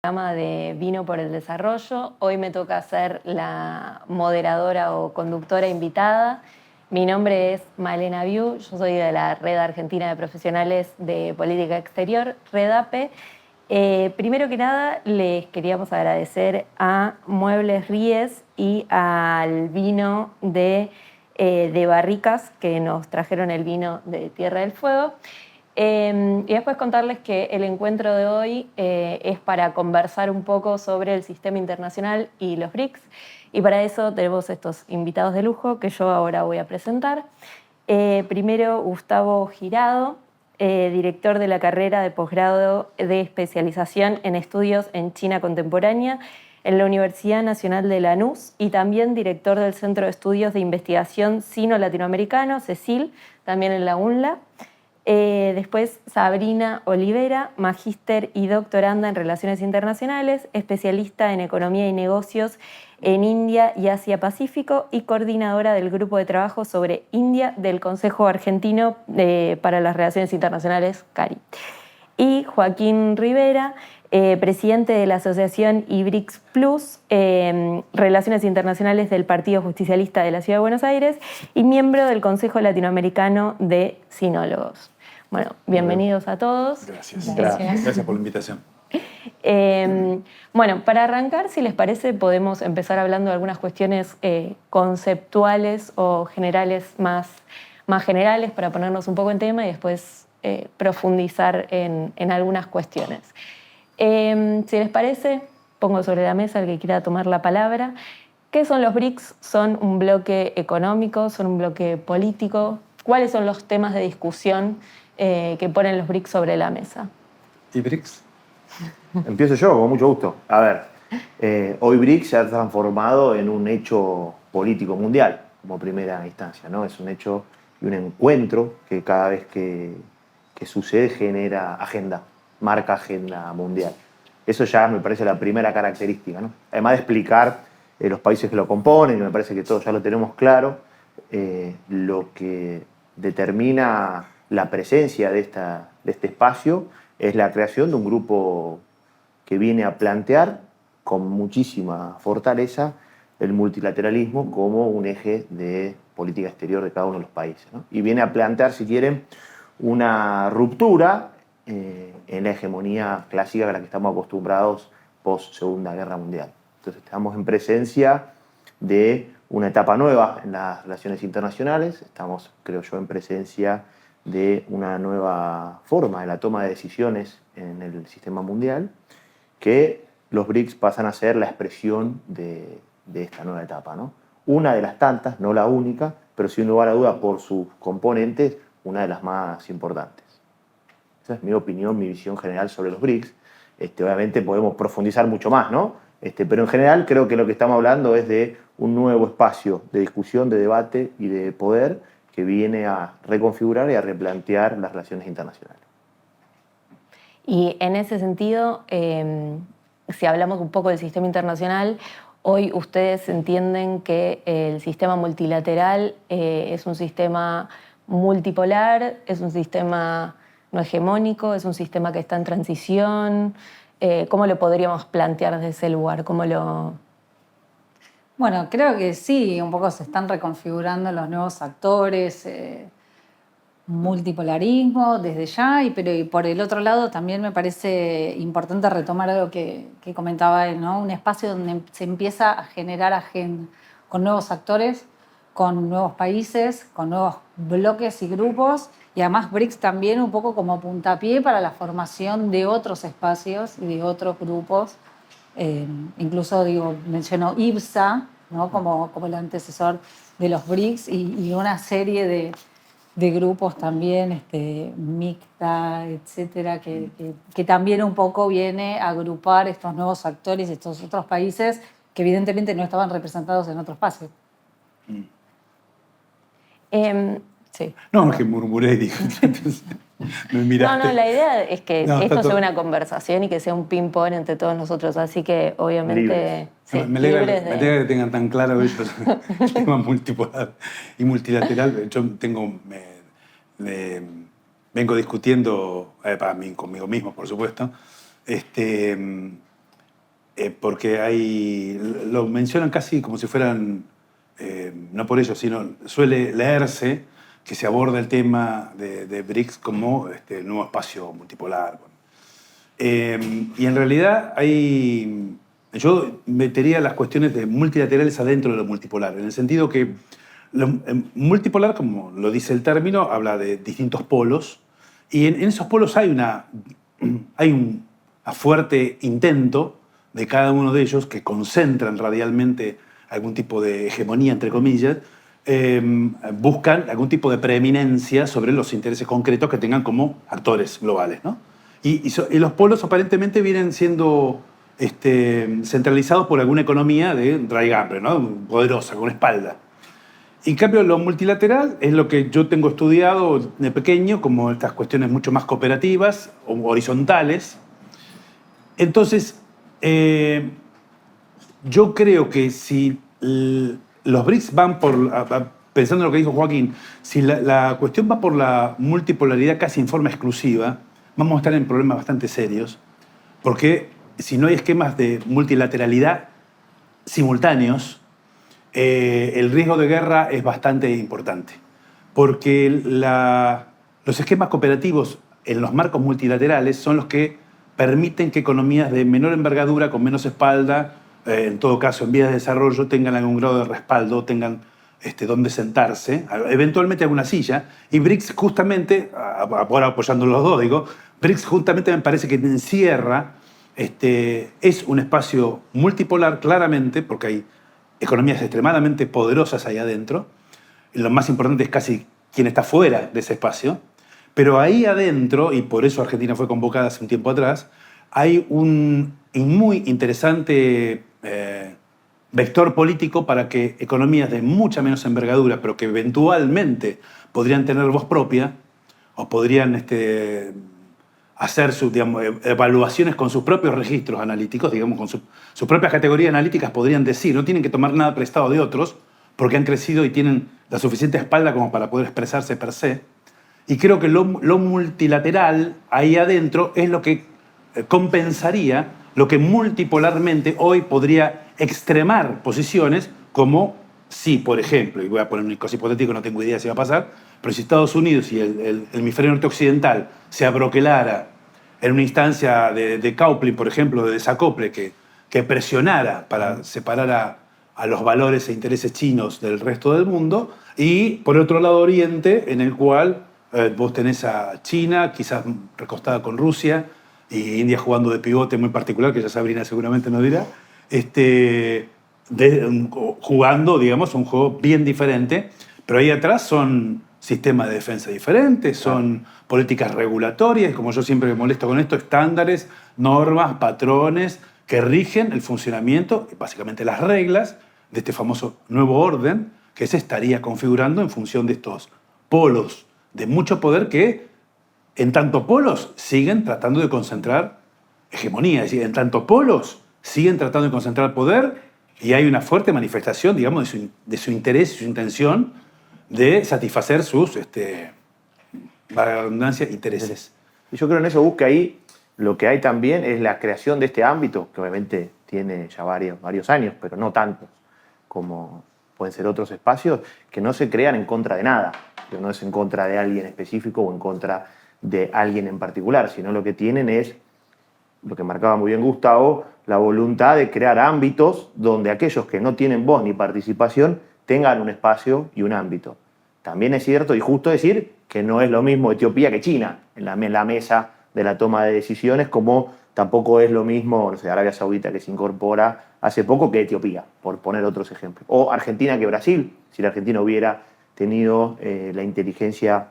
Programa de Vino por el Desarrollo. Hoy me toca ser la moderadora o conductora invitada. Mi nombre es Malena Biu, yo soy de la Red Argentina de Profesionales de Política Exterior, REDAPE. Primero que nada, les queríamos agradecer a Muebles Ries y al vino de Barricas, que nos trajeron el vino de Tierra del Fuego. Y después contarles que el encuentro de hoy es para conversar un poco sobre el sistema internacional y los BRICS. Y para eso tenemos estos invitados de lujo que yo ahora voy a presentar. Primero, Gustavo Girado, director de la carrera de posgrado de especialización en estudios en China contemporánea en la Universidad Nacional de Lanús y también director del Centro de Estudios de Investigación Sino-Latinoamericano, CECIL, también en la UNLA. Después Sabrina Olivera, magíster y doctoranda en Relaciones Internacionales, especialista en Economía y Negocios en India y Asia-Pacífico y coordinadora del Grupo de Trabajo sobre India del Consejo Argentino para las Relaciones Internacionales, CARI. Y Joaquín Rivera, presidente de la Asociación IBRICS Plus, Relaciones Internacionales del Partido Justicialista de la Ciudad de Buenos Aires y miembro del Consejo Latinoamericano de Sinólogos. Bueno, bienvenidos a todos. Gracias por la invitación. Bueno, para arrancar, si les parece, podemos empezar hablando de algunas cuestiones conceptuales o generales más generales para ponernos un poco en tema y después profundizar en algunas cuestiones. Si les parece, pongo sobre la mesa el que quiera tomar la palabra. ¿Qué son los BRICS? ¿Son un bloque económico? ¿Son un bloque político? ¿Cuáles son los temas de discusión que ponen los BRICS sobre la mesa? ¿Y BRICS? Empiezo yo, con mucho gusto. A ver, hoy BRICS se ha transformado en un hecho político mundial, como primera instancia, ¿no? Es un hecho y un encuentro que cada vez que sucede genera agenda, marca agenda mundial. Eso ya me parece la primera característica, ¿no? Además de explicar los países que lo componen, y me parece que todos ya lo tenemos claro, lo que determina la presencia de este espacio es la creación de un grupo que viene a plantear con muchísima fortaleza el multilateralismo como un eje de política exterior de cada uno de los países, ¿no? Y viene a plantear, si quieren, una ruptura en la hegemonía clásica a la que estamos acostumbrados post Segunda Guerra Mundial. Entonces estamos en presencia de una etapa nueva en las relaciones internacionales, estamos, creo yo, en presencia de una nueva forma de la toma de decisiones en el sistema mundial, que los BRICS pasan a ser la expresión de esta nueva etapa, ¿no? Una de las tantas, no la única, pero sin lugar a duda por sus componentes, una de las más importantes. Esa es mi opinión, mi visión general sobre los BRICS. Obviamente podemos profundizar mucho más, ¿no? Pero en general creo que lo que estamos hablando es de un nuevo espacio de discusión, de debate y de poder que viene a reconfigurar y a replantear las relaciones internacionales. Y en ese sentido, si hablamos un poco del sistema internacional, hoy ustedes entienden que el sistema multilateral es un sistema multipolar, es un sistema no hegemónico, es un sistema que está en transición. ¿Cómo lo podríamos plantear desde ese lugar? Bueno, creo que sí, un poco se están reconfigurando los nuevos actores, multipolarismo desde ya, pero y por el otro lado también me parece importante retomar algo que comentaba él, ¿no? Un espacio donde se empieza a generar agenda con nuevos actores, con nuevos países, con nuevos bloques y grupos, y además BRICS también un poco como puntapié para la formación de otros espacios y de otros grupos. Incluso mencionó IBSA, ¿no? como el antecesor de los BRICS y una serie de grupos también, MICTA, etcétera, que también un poco viene a agrupar estos nuevos actores, estos otros países que evidentemente no estaban representados en otro espacio. Sí. No, es que murmuré y dije, me miraste. No, la idea es que esto sea todo una conversación y que sea un ping-pong entre todos nosotros, así que obviamente... Libres. Sí, me alegra que tengan tan claro ellos el tema multipolar y multilateral. Yo vengo discutiendo, para mí, conmigo mismo, por supuesto, porque lo mencionan casi como si fueran, no por ello, sino suele leerse que se aborda el tema de BRICS como nuevo espacio multipolar. Y en realidad yo metería las cuestiones de multilaterales adentro de lo multipolar, en el sentido que multipolar, como lo dice el término, habla de distintos polos, y en esos polos hay un fuerte intento de cada uno de ellos que concentran radialmente algún tipo de hegemonía, entre comillas, buscan algún tipo de preeminencia sobre los intereses concretos que tengan como actores globales, ¿no? Y los polos aparentemente vienen siendo centralizados por alguna economía de raigambre, ¿no? Poderosa, con espalda. En cambio, lo multilateral es lo que yo tengo estudiado de pequeño, como estas cuestiones mucho más cooperativas o horizontales. Entonces, yo creo que si los BRICS van pensando en lo que dijo Joaquín, si la cuestión va por la multipolaridad casi en forma exclusiva, vamos a estar en problemas bastante serios, porque si no hay esquemas de multilateralidad simultáneos, el riesgo de guerra es bastante importante, porque los esquemas cooperativos en los marcos multilaterales son los que permiten que economías de menor envergadura, con menos espalda, en todo caso en vías de desarrollo, tengan algún grado de respaldo, tengan donde sentarse, eventualmente alguna silla, y BRICS justamente, ahora apoyando los dos, digo, BRICS justamente me parece que encierra, es un espacio multipolar claramente, porque hay economías extremadamente poderosas ahí adentro, y lo más importante es casi quién está fuera de ese espacio, pero ahí adentro, y por eso Argentina fue convocada hace un tiempo atrás, hay un muy interesante vector político para que economías de mucha menos envergadura, pero que eventualmente podrían tener voz propia, o podrían hacer evaluaciones con sus propios registros analíticos, digamos, con sus propias categorías analíticas, podrían decir, no tienen que tomar nada prestado de otros, porque han crecido y tienen la suficiente espalda como para poder expresarse per se. Y creo que lo multilateral ahí adentro es lo que compensaría lo que multipolarmente hoy podría extremar posiciones, como si, por ejemplo, y voy a poner un caso hipotético, no tengo idea si va a pasar, pero si Estados Unidos y el hemisferio norte occidental se abroquelara en una instancia de coupling, por ejemplo, de desacople, que presionara para separar a los valores e intereses chinos del resto del mundo, y por otro lado Oriente, en el cual vos tenés a China, quizás recostada con Rusia, y India jugando de pivote muy particular, que ya Sabrina seguramente nos dirá, jugando, digamos, un juego bien diferente, pero ahí atrás son sistemas de defensa diferentes, son políticas regulatorias, como yo siempre me molesto con esto, estándares, normas, patrones que rigen el funcionamiento, básicamente las reglas de este famoso nuevo orden que se estaría configurando en función de estos polos de mucho poder que, en tanto polos, siguen tratando de concentrar hegemonía. Es decir, en tanto polos, siguen tratando de concentrar poder y hay una fuerte manifestación, digamos, de su interés y su intención de satisfacer sus, valga la redundancia, intereses. Y yo creo en eso, Gus, que ahí lo que hay también es la creación de este ámbito, que obviamente tiene ya varios años, pero no tantos como pueden ser otros espacios, que no se crean en contra de nada, que no es en contra de alguien específico o en contra de alguien en particular, sino lo que tienen es, lo que marcaba muy bien Gustavo, la voluntad de crear ámbitos donde aquellos que no tienen voz ni participación tengan un espacio y un ámbito. También es cierto y justo decir que no es lo mismo Etiopía que China en la mesa de la toma de decisiones, como tampoco es lo mismo, no sé, Arabia Saudita, que se incorpora hace poco, que Etiopía, por poner otros ejemplos. O Argentina que Brasil, si la Argentina hubiera tenido la inteligencia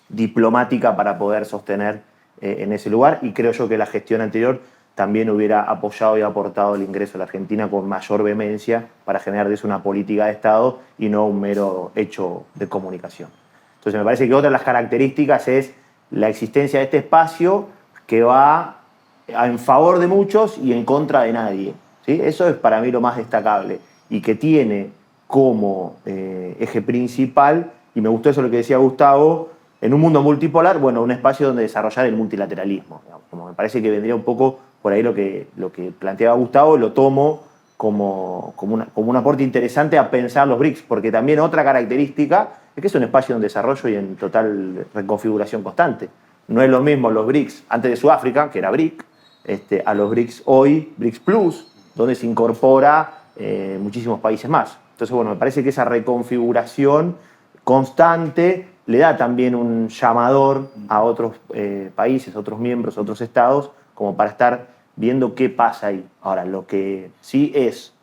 diplomática para poder sostener en ese lugar, y creo yo que la gestión anterior también hubiera apoyado y aportado el ingreso de la Argentina con mayor vehemencia para generar de eso una política de Estado y no un mero hecho de comunicación. Entonces me parece que otra de las características es la existencia de este espacio que va en favor de muchos y en contra de nadie, ¿sí? Eso es para mí lo más destacable y que tiene como eje principal, y me gustó eso lo que decía Gustavo, en un mundo multipolar, bueno, un espacio donde desarrollar el multilateralismo, digamos, como me parece que vendría un poco por ahí lo que planteaba Gustavo lo tomo como un aporte interesante a pensar los BRICS, porque también otra característica es que es un espacio en desarrollo y en total reconfiguración constante. No es lo mismo los BRICS antes de Sudáfrica, que era BRIC, a los BRICS hoy, BRICS Plus, donde se incorpora muchísimos países más. Entonces, bueno, me parece que esa reconfiguración constante le da también un llamador a otros países, a otros miembros, a otros estados, como para estar viendo qué pasa ahí. Ahora, lo que sí es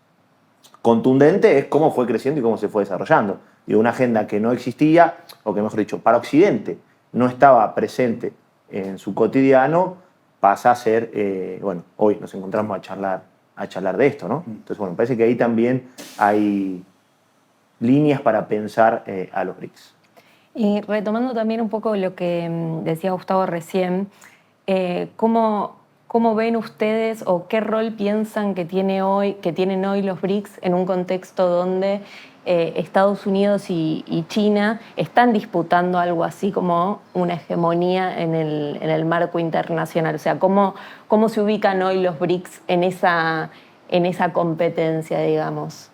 contundente es cómo fue creciendo y cómo se fue desarrollando. Y una agenda que no existía, o que mejor dicho, para Occidente no estaba presente en su cotidiano, pasa a ser, bueno, hoy nos encontramos a charlar de esto, ¿no? Entonces, bueno, me parece que ahí también hay líneas para pensar a los BRICS. Y retomando también un poco lo que decía Gustavo recién, ¿cómo ven ustedes o qué rol piensan que tienen hoy los BRICS en un contexto donde Estados Unidos y China están disputando algo así como una hegemonía en el marco internacional? O sea, ¿cómo se ubican hoy los BRICS en esa competencia, digamos?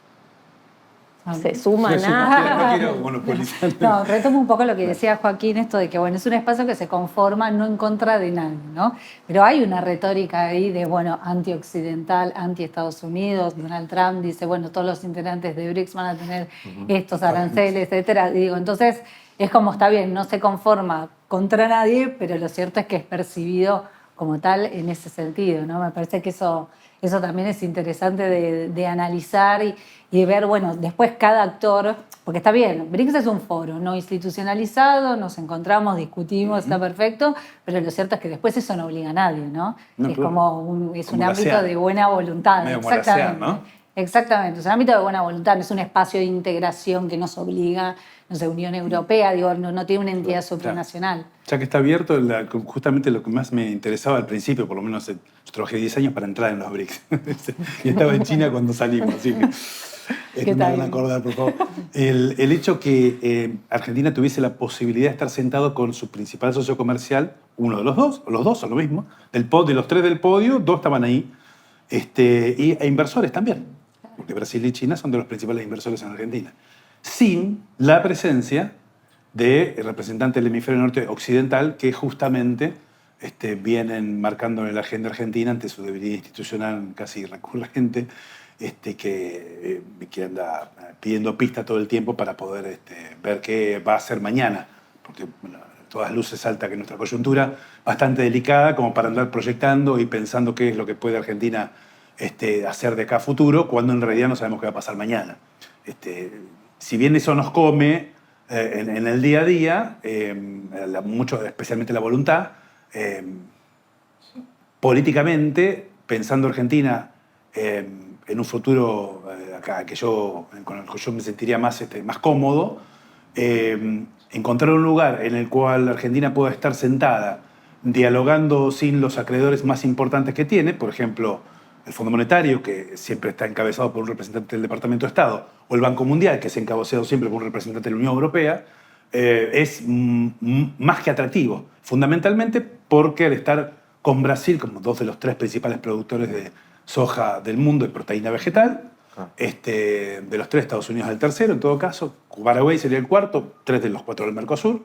¿Se suman a...? No, retomo un poco lo que decía Joaquín, esto de que bueno, es un espacio que se conforma no en contra de nadie, ¿no? Pero hay una retórica ahí de, bueno, anti-occidental, anti-Estados Unidos. Donald Trump dice, bueno, todos los integrantes de BRICS van a tener estos aranceles, etcétera. Digo, entonces, es como, está bien, no se conforma contra nadie, pero lo cierto es que es percibido como tal en ese sentido, ¿no? Me parece que eso también es interesante de analizar y de ver, bueno, después cada actor, porque está bien, BRICS es un foro no institucionalizado, nos encontramos, discutimos, está perfecto, pero lo cierto es que después eso no obliga a nadie, ¿no? Es como un ámbito de buena voluntad. Medio Exactamente. ¿no? Exactamente, es un ámbito de buena voluntad, no es un espacio de integración que nos obliga, no sé, Unión Europea, digo, no tiene una entidad supranacional. Ya que está abierto, justamente lo que más me interesaba al principio, por lo menos yo trabajé 10 años para entrar en los BRICS. Y estaba en China cuando salimos, así que ¿Qué me tal? van a acordar, por favor. El hecho que Argentina tuviese la posibilidad de estar sentado con su principal socio comercial, uno de los dos, o los dos son lo mismo, de los tres del podio, dos estaban ahí, e inversores también, porque Brasil y China son de los principales inversores en Argentina, sin la presencia de representantes del hemisferio norte occidental que justamente vienen marcando en la agenda argentina ante su debilidad institucional casi recurrente, que anda pidiendo pista todo el tiempo para poder ver qué va a hacer mañana, porque bueno, todas luces salta que nuestra coyuntura bastante delicada como para andar proyectando y pensando qué es lo que puede Argentina hacer de acá a futuro, cuando en realidad no sabemos qué va a pasar mañana. Si bien eso nos come en el día a día, especialmente la voluntad, políticamente, pensando Argentina en un futuro acá, con el que yo me sentiría más cómodo, encontrar un lugar en el cual Argentina pueda estar sentada dialogando sin los acreedores más importantes que tiene, por ejemplo, el Fondo Monetario, que siempre está encabezado por un representante del Departamento de Estado, o el Banco Mundial, que es encabezado siempre por un representante de la Unión Europea, es más que atractivo, fundamentalmente porque al estar con Brasil como dos de los tres principales productores de soja del mundo y proteína vegetal, de los tres, Estados Unidos es el tercero, en todo caso, Paraguay sería el cuarto, 3 de los 4 del Mercosur.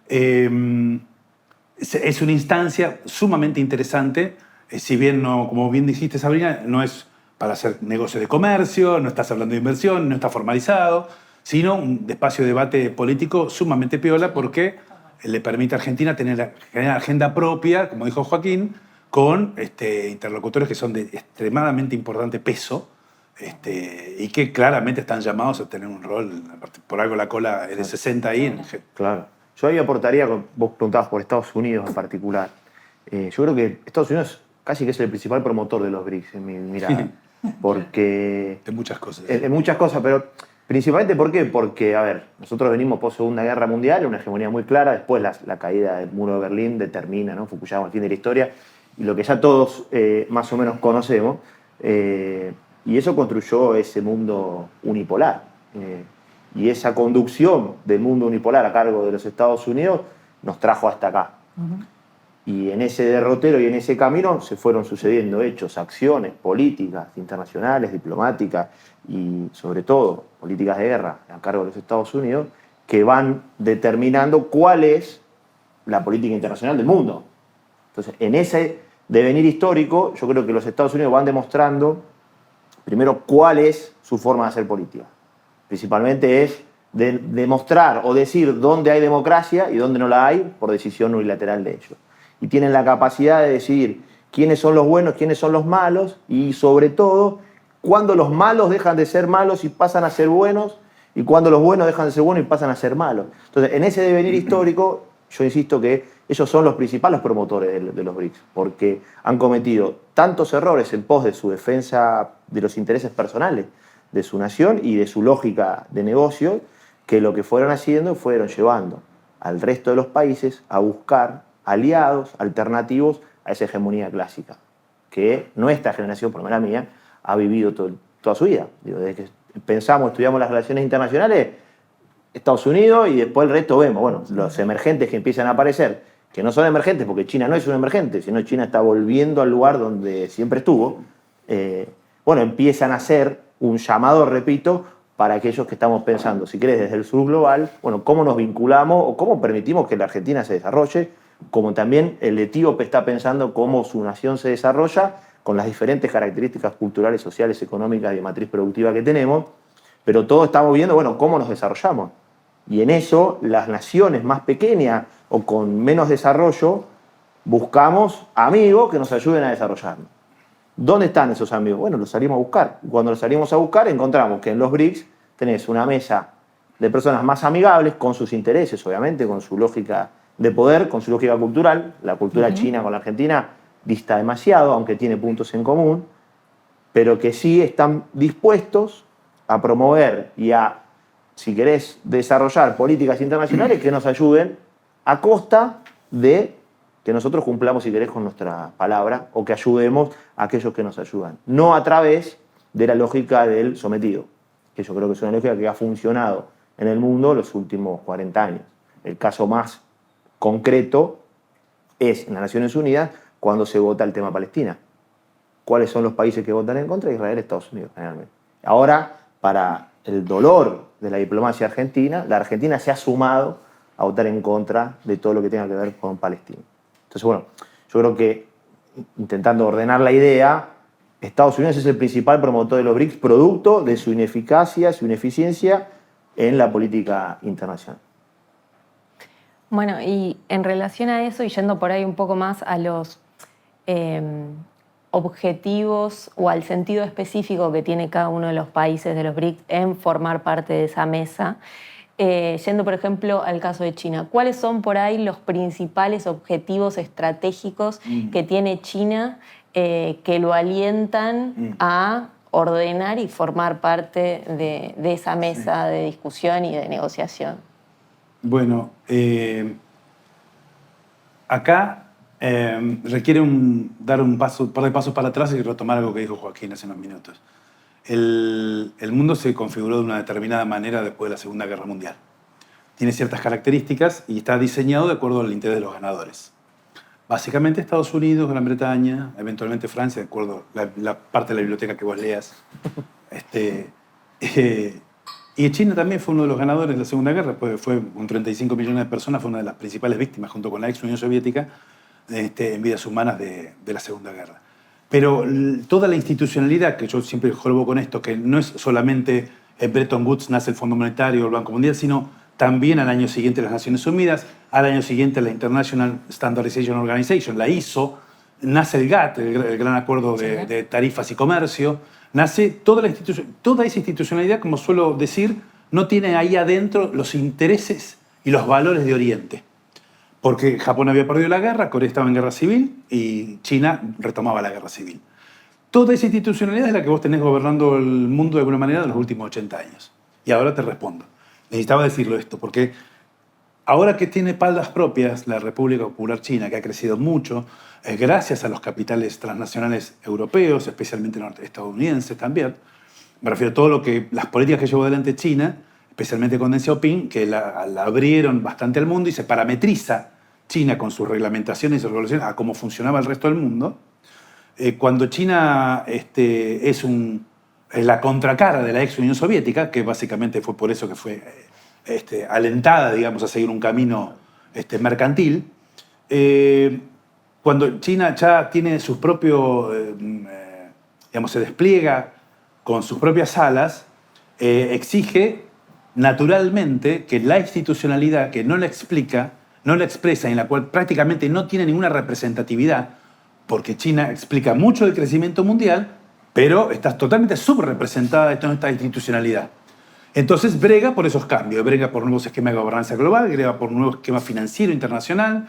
Es una instancia sumamente interesante, si bien, no, como bien dijiste, Sabrina, no es para hacer negocio de comercio, no estás hablando de inversión, no está formalizado, sino un espacio de debate político sumamente piola porque le permite a Argentina tener agenda propia, como dijo Joaquín, con interlocutores que son de extremadamente importante peso y que claramente están llamados a tener un rol. Por algo la cola es de 60 ahí. Claro. Yo ahí aportaría, vos preguntabas por Estados Unidos en particular. Yo creo que Estados Unidos casi que es el principal promotor de los BRICS, en mi mirada. Porque... En muchas cosas. En muchas cosas, pero principalmente ¿por qué? Porque, a ver, nosotros venimos post Segunda Guerra Mundial, una hegemonía muy clara, después la caída del muro de Berlín determina, ¿no? Fukuyama, el fin de la historia, y lo que ya todos más o menos conocemos, y eso construyó ese mundo unipolar. Y esa conducción del mundo unipolar a cargo de los Estados Unidos nos trajo hasta acá. Y en ese derrotero y en ese camino se fueron sucediendo hechos, acciones, políticas internacionales, diplomáticas y sobre todo políticas de guerra a cargo de los Estados Unidos que van determinando cuál es la política internacional del mundo. Entonces, en ese devenir histórico, yo creo que los Estados Unidos van demostrando primero cuál es su forma de hacer política. Principalmente es demostrar o decir dónde hay democracia y dónde no la hay por decisión unilateral de ellos. Y tienen la capacidad de decidir quiénes son los buenos, quiénes son los malos y sobre todo cuándo los malos dejan de ser malos y pasan a ser buenos y cuándo los buenos dejan de ser buenos y pasan a ser malos. Entonces, en ese devenir histórico, yo insisto que ellos son los principales promotores de los BRICS porque han cometido tantos errores en pos de su defensa de los intereses personales de su nación y de su lógica de negocio que lo que fueron haciendo fueron llevando al resto de los países a buscar aliados alternativos a esa hegemonía clásica que nuestra generación, por lo menos la mía, ha vivido toda su vida. Digo, desde que estudiamos las relaciones internacionales, Estados Unidos y después el resto vemos, bueno, los emergentes que empiezan a aparecer, que no son emergentes porque China no es un emergente, sino China está volviendo al lugar donde siempre estuvo, bueno, empiezan a ser un llamado, repito, para aquellos que estamos pensando, si querés, desde el sur global, bueno, cómo nos vinculamos o cómo permitimos que la Argentina se desarrolle, como también el etíope está pensando cómo su nación se desarrolla con las diferentes características culturales, sociales, económicas y de matriz productiva que tenemos, pero todos estamos viendo, bueno, cómo nos desarrollamos. Y en eso, las naciones más pequeñas o con menos desarrollo, buscamos amigos que nos ayuden a desarrollarnos. ¿Dónde están esos amigos? Bueno, los salimos a buscar. Y cuando los salimos a buscar, encontramos que en los BRICS tenés una mesa de personas más amigables, con sus intereses, obviamente, con su lógica de poder, con su lógica cultural. La cultura china con la Argentina dista demasiado, aunque tiene puntos en común, pero que sí están dispuestos a promover y a, si querés, desarrollar políticas internacionales que nos ayuden a costa de que nosotros cumplamos, si querés, con nuestra palabra o que ayudemos a aquellos que nos ayudan. No a través de la lógica del sometido, que yo creo que es una lógica que ha funcionado en el mundo los últimos 40 años. El caso más concreto es en las Naciones Unidas cuando se vota el tema Palestina. ¿Cuáles son los países que votan en contra? Israel y Estados Unidos, generalmente. Ahora, para el dolor de la diplomacia argentina, la Argentina se ha sumado a votar en contra de todo lo que tenga que ver con Palestina. Entonces, bueno, yo creo que, intentando ordenar la idea, Estados Unidos es el principal promotor de los BRICS, producto de su ineficacia, su ineficiencia en la política internacional. Bueno, y en relación a eso, y yendo por ahí un poco más a los objetivos o al sentido específico que tiene cada uno de los países de los BRICS en formar parte de esa mesa, yendo, por ejemplo, al caso de China, ¿cuáles son por ahí los principales objetivos estratégicos que tiene China que lo alientan a ordenar y formar parte de esa mesa de discusión y de negociación? Bueno, acá requiere dar un par de pasos para atrás y retomar algo que dijo Joaquín hace unos minutos. El mundo se configuró de una determinada manera después de la Segunda Guerra Mundial. Tiene ciertas características y está diseñado de acuerdo al interés de los ganadores. Básicamente Estados Unidos, Gran Bretaña, eventualmente Francia, de acuerdo a la parte de la biblioteca que vos leas. Y China también fue uno de los ganadores de la Segunda Guerra, pues fue con 35 millones de personas, fue una de las principales víctimas junto con la ex Unión Soviética en vidas humanas de la Segunda Guerra. Pero toda la institucionalidad, que yo siempre jorobo con esto, que no es solamente en Bretton Woods nace el Fondo Monetario o el Banco Mundial, sino también al año siguiente las Naciones Unidas, al año siguiente la International Standardization Organization, la ISO, nace el GATT, el Gran Acuerdo de Tarifas y Comercio, nace toda esa institucionalidad, como suelo decir, no tiene ahí adentro los intereses y los valores de Oriente. Porque Japón había perdido la guerra, Corea estaba en guerra civil y China retomaba la guerra civil. Toda esa institucionalidad es la que vos tenés gobernando el mundo de alguna manera en los últimos 80 años. Y ahora te respondo. Necesitaba decirlo esto, porque ahora que tiene espaldas propias la República Popular China, que ha crecido mucho, gracias a los capitales transnacionales europeos, especialmente estadounidenses también, me refiero a todo lo que las políticas que llevó adelante China, especialmente con Deng Xiaoping, que la abrieron bastante al mundo y se parametriza China con sus reglamentaciones y regulaciones a cómo funcionaba el resto del mundo, cuando China es la contracara de la ex Unión Soviética, que básicamente fue por eso que fue alentada, digamos, a seguir un camino mercantil, cuando China ya tiene sus propios, digamos, se despliega con sus propias alas, exige naturalmente que la institucionalidad que no la explica, no la expresa, en la cual prácticamente no tiene ninguna representatividad, porque China explica mucho del crecimiento mundial, pero está totalmente subrepresentada de toda esta institucionalidad. Entonces brega por esos cambios, brega por nuevos esquemas de gobernanza global, brega por un nuevo esquema financiero internacional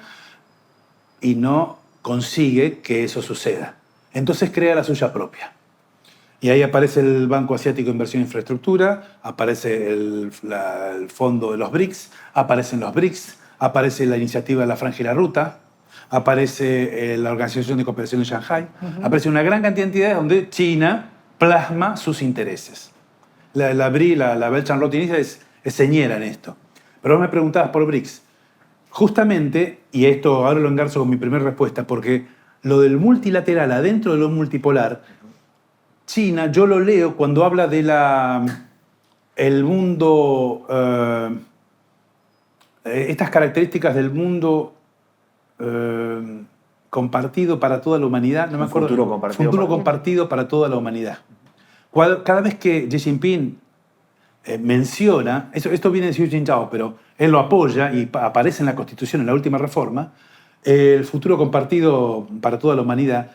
y no consigue que eso suceda. Entonces crea la suya propia. Y ahí aparece el Banco Asiático de Inversión e Infraestructura, aparece el fondo de los BRICS, aparecen los BRICS, aparece la iniciativa de la Franja y la Ruta, aparece la Organización de Cooperación de Shanghái, aparece una gran cantidad de entidades donde China plasma sus intereses. La Belt and Road Initiative es señera en esto. Pero vos me preguntabas por BRICS. Justamente, y esto ahora lo engarzo con mi primera respuesta, porque lo del multilateral adentro de lo multipolar, China, yo lo leo cuando habla de el mundo, estas características del mundo compartido para toda la humanidad, no me acuerdo. Futuro compartido para toda la humanidad. Cada vez que Xi Jinping menciona, esto viene de Xi Jinping, pero él lo apoya y aparece en la Constitución, en la última reforma, el futuro compartido para toda la humanidad,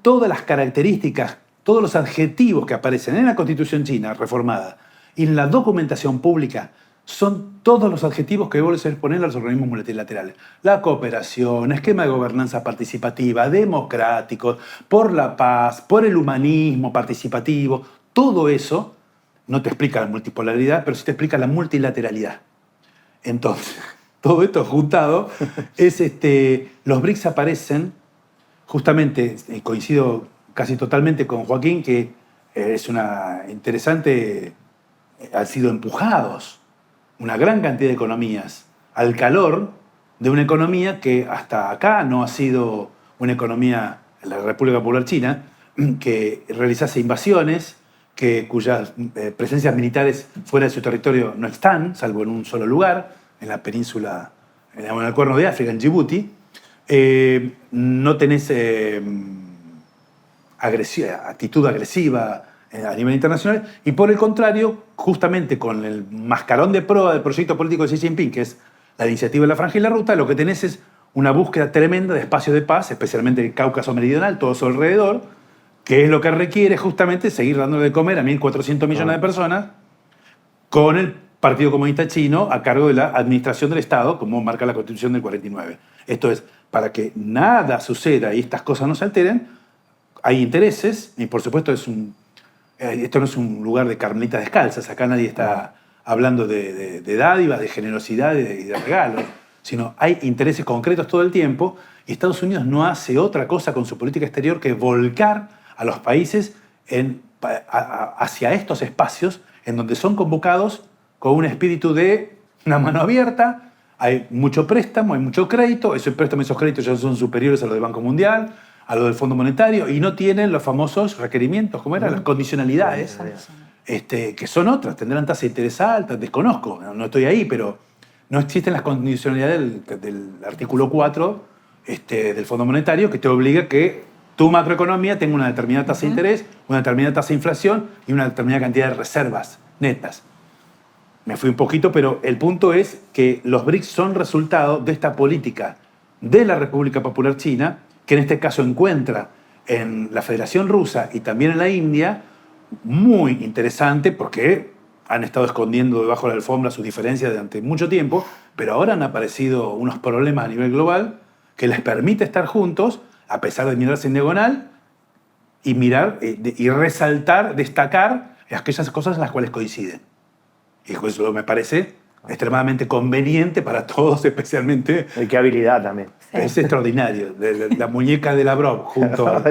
todas las características, todos los adjetivos que aparecen en la Constitución china reformada y en la documentación pública son todos los adjetivos que vos les poner a los organismos multilaterales. La cooperación, esquema de gobernanza participativa, democrático, por la paz, por el humanismo participativo, todo eso no te explica la multipolaridad, pero sí te explica la multilateralidad. Entonces, todo esto juntado es los BRICS aparecen justamente, y coincido casi totalmente con Joaquín, que es una interesante, han sido empujados una gran cantidad de economías al calor de una economía que hasta acá no ha sido una economía, la República Popular China, que realizase invasiones, cuyas presencias militares fuera de su territorio no están, salvo en un solo lugar, en la península, en el Cuerno de África, en Djibouti. No tenés actitud agresiva a nivel internacional, y por el contrario, justamente con el mascarón de proa del proyecto político de Xi Jinping, que es la iniciativa de la Franja y la Ruta, lo que tenés es una búsqueda tremenda de espacios de paz, especialmente el Cáucaso Meridional, todo su alrededor, que es lo que requiere justamente seguir dándole de comer a 1.400 millones de personas con el Partido Comunista Chino a cargo de la administración del Estado, como marca la Constitución del 49. Esto es, para que nada suceda y estas cosas no se alteren, hay intereses, y por supuesto esto no es un lugar de carmelitas descalzas, acá nadie está hablando de dádivas, de generosidad y de regalos, sino hay intereses concretos todo el tiempo, y Estados Unidos no hace otra cosa con su política exterior que volcar a los países hacia estos espacios en donde son convocados con un espíritu de una mano abierta, hay mucho préstamo, hay mucho crédito, esos préstamos y esos créditos ya son superiores a los del Banco Mundial, a los del Fondo Monetario, y no tienen los famosos requerimientos, como eran las condicionalidades, que son otras, tendrán tasa de interés alta, desconozco, no estoy ahí, pero no existen las condicionalidades del artículo 4 del Fondo Monetario que te obliga que tu macroeconomía tenga una determinada tasa de interés, una determinada tasa de inflación y una determinada cantidad de reservas netas. Me fui un poquito, pero el punto es que los BRICS son resultado de esta política de la República Popular China, que en este caso encuentra en la Federación Rusa y también en la India, muy interesante porque han estado escondiendo debajo de la alfombra sus diferencias durante mucho tiempo, pero ahora han aparecido unos problemas a nivel global que les permite estar juntos, a pesar de mirarse en diagonal, y mirar y resaltar, destacar aquellas cosas en las cuales coinciden. Y eso me parece extremadamente conveniente para todos, especialmente. Y qué habilidad también. Es extraordinario. La muñeca de Lavrov junto a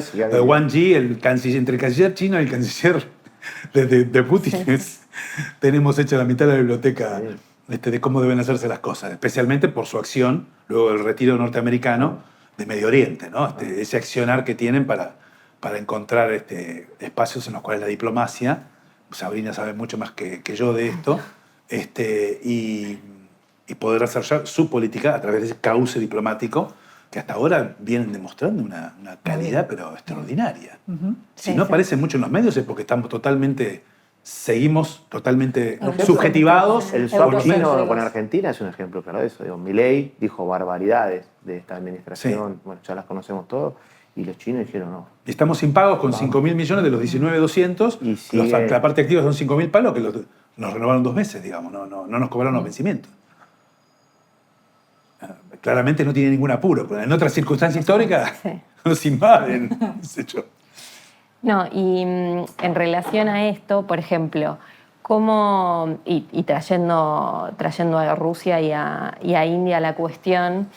Wang Yi, entre el canciller chino y el canciller de Putin. Tenemos hecha la mitad de la biblioteca de cómo deben hacerse las cosas, especialmente por su acción, luego del retiro norteamericano de Medio Oriente, ¿no? Ese accionar que tienen para encontrar espacios en los cuales la diplomacia, Sabrina sabe mucho más que yo de esto, y poder desarrollar su política a través de ese cauce diplomático que hasta ahora vienen demostrando una calidad pero extraordinaria. Si Sí, no sí. aparece mucho en los medios es porque seguimos totalmente Ejemplo, subjetivados. El swap Europeos. chino con Argentina es un ejemplo claro de eso. Digo, Milei dijo barbaridades de esta administración, bueno, ya las conocemos todos, y los chinos dijeron no. Y estamos impagos con 5.000 millones de los 19.200. Y sigue- La parte activa son 5.000 palos que nos renovaron 2 veces, digamos, no nos cobraron los vencimientos. Claramente no tiene ningún apuro, pero en otras circunstancias históricas Sí. nos invaden. qué sé yo. No, y en relación a esto, por ejemplo, cómo, y trayendo a Rusia y a India la cuestión,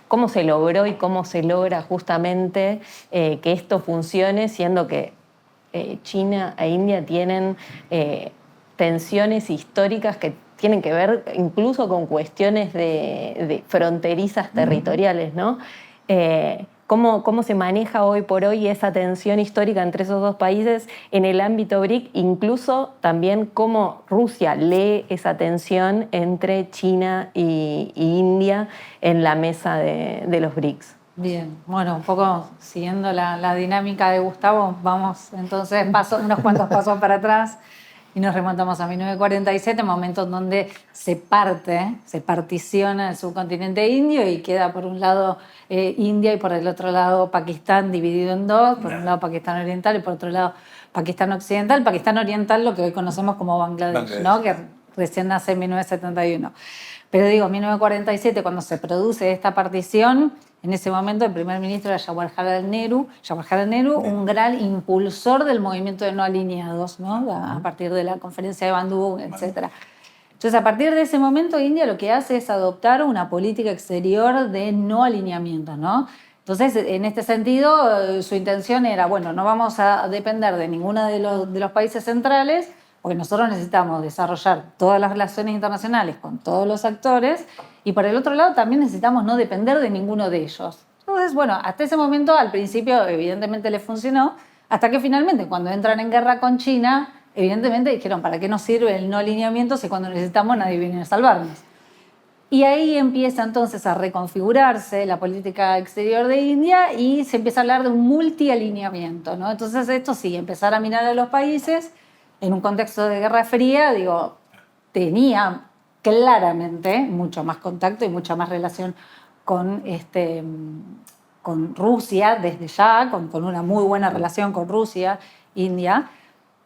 cómo se logró y cómo se logra justamente que esto funcione, siendo que China e India tienen tensiones históricas que tienen que ver incluso con cuestiones de fronterizas territoriales, ¿no? ¿Cómo se maneja hoy por hoy esa tensión histórica entre esos dos países en el ámbito BRIC? Incluso también cómo Rusia lee esa tensión entre China y India en la mesa de los BRICS. Bien, bueno, un poco siguiendo la dinámica de Gustavo, vamos entonces unos cuantos pasos para atrás y nos remontamos a 1947, momento en donde se particiona el subcontinente indio y queda por un lado India y por el otro lado Pakistán dividido en dos, por un lado Pakistán oriental y por otro lado Pakistán occidental. Pakistán oriental lo que hoy conocemos como Bangladesh, ¿no? Que recién nace en 1971. Pero digo, 1947, cuando se produce esta partición, en ese momento el primer ministro era Jawaharlal Nehru, un gran impulsor del movimiento de no alineados, ¿no? A partir de la conferencia de Bandung, etc. Entonces, a partir de ese momento, India lo que hace es adoptar una política exterior de no alineamiento, ¿no? Entonces, en este sentido, su intención era, bueno, no vamos a depender de ninguno de los países centrales, porque nosotros necesitamos desarrollar todas las relaciones internacionales con todos los actores, y por el otro lado también necesitamos no depender de ninguno de ellos. Entonces, bueno, hasta ese momento al principio evidentemente le funcionó, hasta que finalmente cuando entran en guerra con China, evidentemente dijeron, ¿para qué nos sirve el no alineamiento si cuando necesitamos nadie viene a salvarnos? Y ahí empieza entonces a reconfigurarse la política exterior de India y se empieza a hablar de un multialineamiento, ¿no? Entonces esto sí, empezar a mirar a los países en un contexto de Guerra Fría, digo, tenía claramente mucho más contacto y mucha más relación con Rusia desde ya, con una muy buena relación con Rusia, India.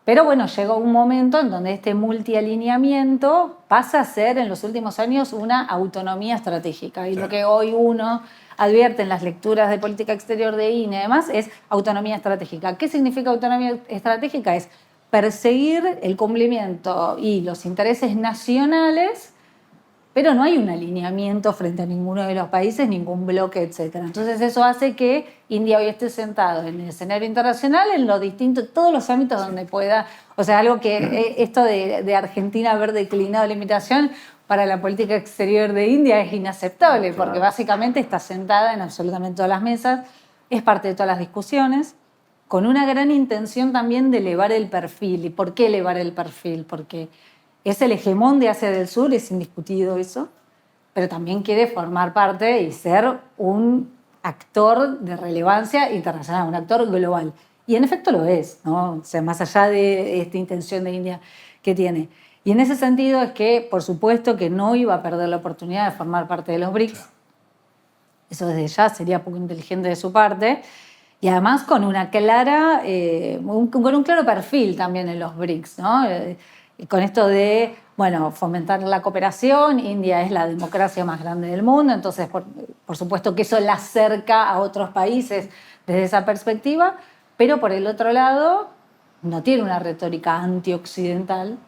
Pero bueno, llegó un momento en donde este multialineamiento pasa a ser en los últimos años una autonomía estratégica. Y lo que hoy uno advierte en las lecturas de política exterior de India y demás es autonomía estratégica. ¿Qué significa autonomía estratégica? Es perseguir el cumplimiento y los intereses nacionales, pero no hay un alineamiento frente a ninguno de los países, ningún bloque, etc. Entonces eso hace que India hoy esté sentado en el escenario internacional, en los distintos, todos los ámbitos donde pueda, o sea, algo que esto de Argentina haber declinado la invitación para la política exterior de India es inaceptable, porque básicamente está sentada en absolutamente todas las mesas, es parte de todas las discusiones, con una gran intención también de elevar el perfil. ¿Y por qué elevar el perfil? Porque es el hegemón de Asia del Sur, es indiscutido eso, pero también quiere formar parte y ser un actor de relevancia internacional, un actor global. Y en efecto lo es, ¿no? O sea, más allá de esta intención de India que tiene. Y en ese sentido es que, por supuesto, que no iba a perder la oportunidad de formar parte de los BRICS. Eso desde ya sería poco inteligente de su parte. Y además con una clara, con un claro perfil también en los BRICS, ¿no? Con esto de, bueno, fomentar la cooperación. India es la democracia más grande del mundo, entonces por supuesto que eso la acerca a otros países desde esa perspectiva, pero por el otro lado no tiene una retórica antioccidental,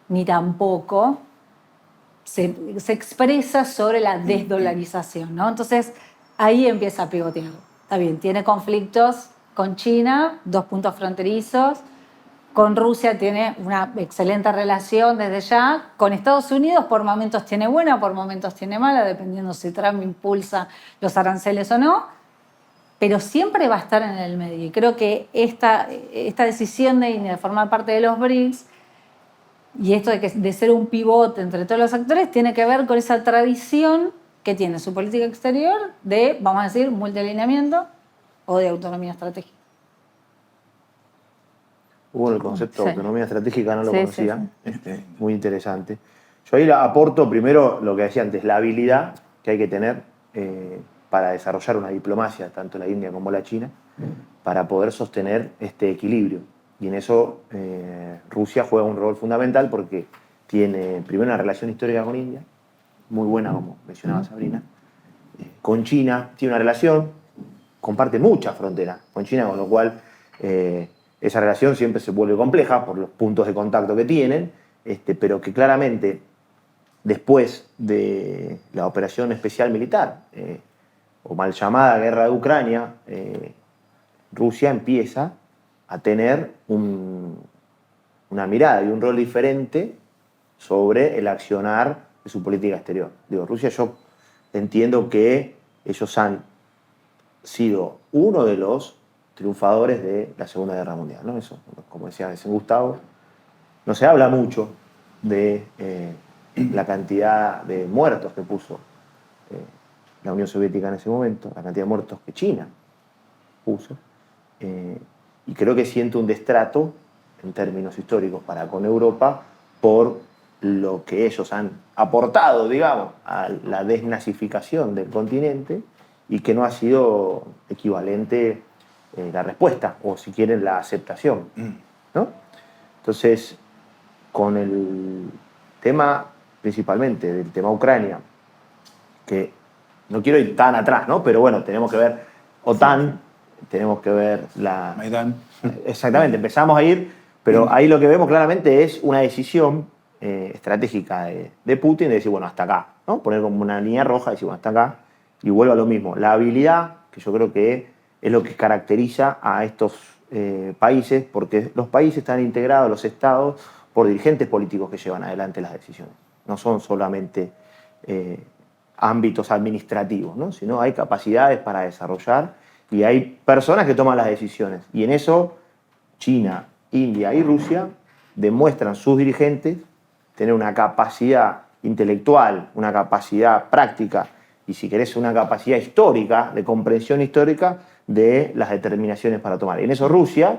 ni tampoco se expresa sobre la desdolarización, ¿no? Entonces ahí empieza a pivotear. Está bien, tiene conflictos con China, 2 puntos fronterizos, Con Rusia tiene una excelente relación desde ya. Con Estados Unidos por momentos tiene buena, por momentos tiene mala, dependiendo si Trump impulsa los aranceles o no. Pero siempre va a estar en el medio. Y creo que esta decisión de formar parte de los BRICS y esto de ser un pivote entre todos los actores tiene que ver con esa tradición que tiene su política exterior de, vamos a decir, multialineamiento o de autonomía estratégica. Hubo el concepto de autonomía estratégica, no lo Sí, conocía. sí. Muy interesante. Yo ahí aporto primero lo que decía antes, la habilidad que hay que tener para desarrollar una diplomacia, tanto la India como la China, para poder sostener este equilibrio. Y en eso Rusia juega un rol fundamental porque tiene primero una relación histórica con India, muy buena, como mencionaba Sabrina. Con China tiene una relación, comparte mucha frontera con China, con lo cual esa relación siempre se vuelve compleja por los puntos de contacto que tienen, pero que claramente después de la operación especial militar, o mal llamada guerra de Ucrania, Rusia empieza a tener una mirada y un rol diferente sobre el accionar de su política exterior. Digo, Rusia, yo entiendo que ellos han sido uno de los triunfadores de la Segunda Guerra Mundial, ¿no? Eso, como decía Gustavo, no se habla mucho de la cantidad de muertos que puso la Unión Soviética en ese momento, la cantidad de muertos que China puso, y creo que siente un destrato en términos históricos para con Europa por lo que ellos han aportado, digamos, a la desnazificación del continente y que no ha sido equivalente la respuesta, o si quieren la aceptación, ¿no? Entonces, con el tema principalmente del tema Ucrania, que no quiero ir tan atrás, ¿no? Pero bueno, tenemos que ver OTAN, tenemos que ver la... Maidán. Exactamente, empezamos a ir, pero ahí lo que vemos claramente es una decisión estratégica de Putin de decir, bueno, hasta acá, ¿no? Poner como una línea roja y decir, bueno, hasta acá, y vuelvo a lo mismo. La habilidad, que yo creo que es lo que caracteriza a estos países, porque los países están integrados, los estados, por dirigentes políticos que llevan adelante las decisiones. No son solamente ámbitos administrativos, ¿no? Sino hay capacidades para desarrollar y hay personas que toman las decisiones. Y en eso China, India y Rusia demuestran sus dirigentes tener una capacidad intelectual, una capacidad práctica y, si querés, una capacidad histórica, de comprensión histórica de las determinaciones para tomar. Y en eso Rusia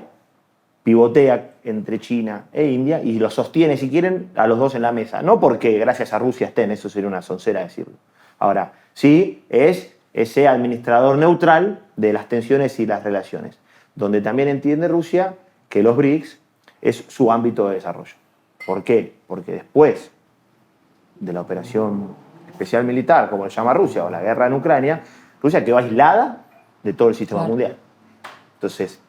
pivotea entre China e India y los sostiene, si quieren, a los dos en la mesa. No porque gracias a Rusia estén, eso sería una soncera decirlo. Ahora, sí es ese administrador neutral de las tensiones y las relaciones, donde también entiende Rusia que los BRICS es su ámbito de desarrollo. ¿Por qué? Porque después de la operación especial militar, como le llama Rusia, o la guerra en Ucrania, Rusia quedó aislada de todo el sistema mundial. Entonces,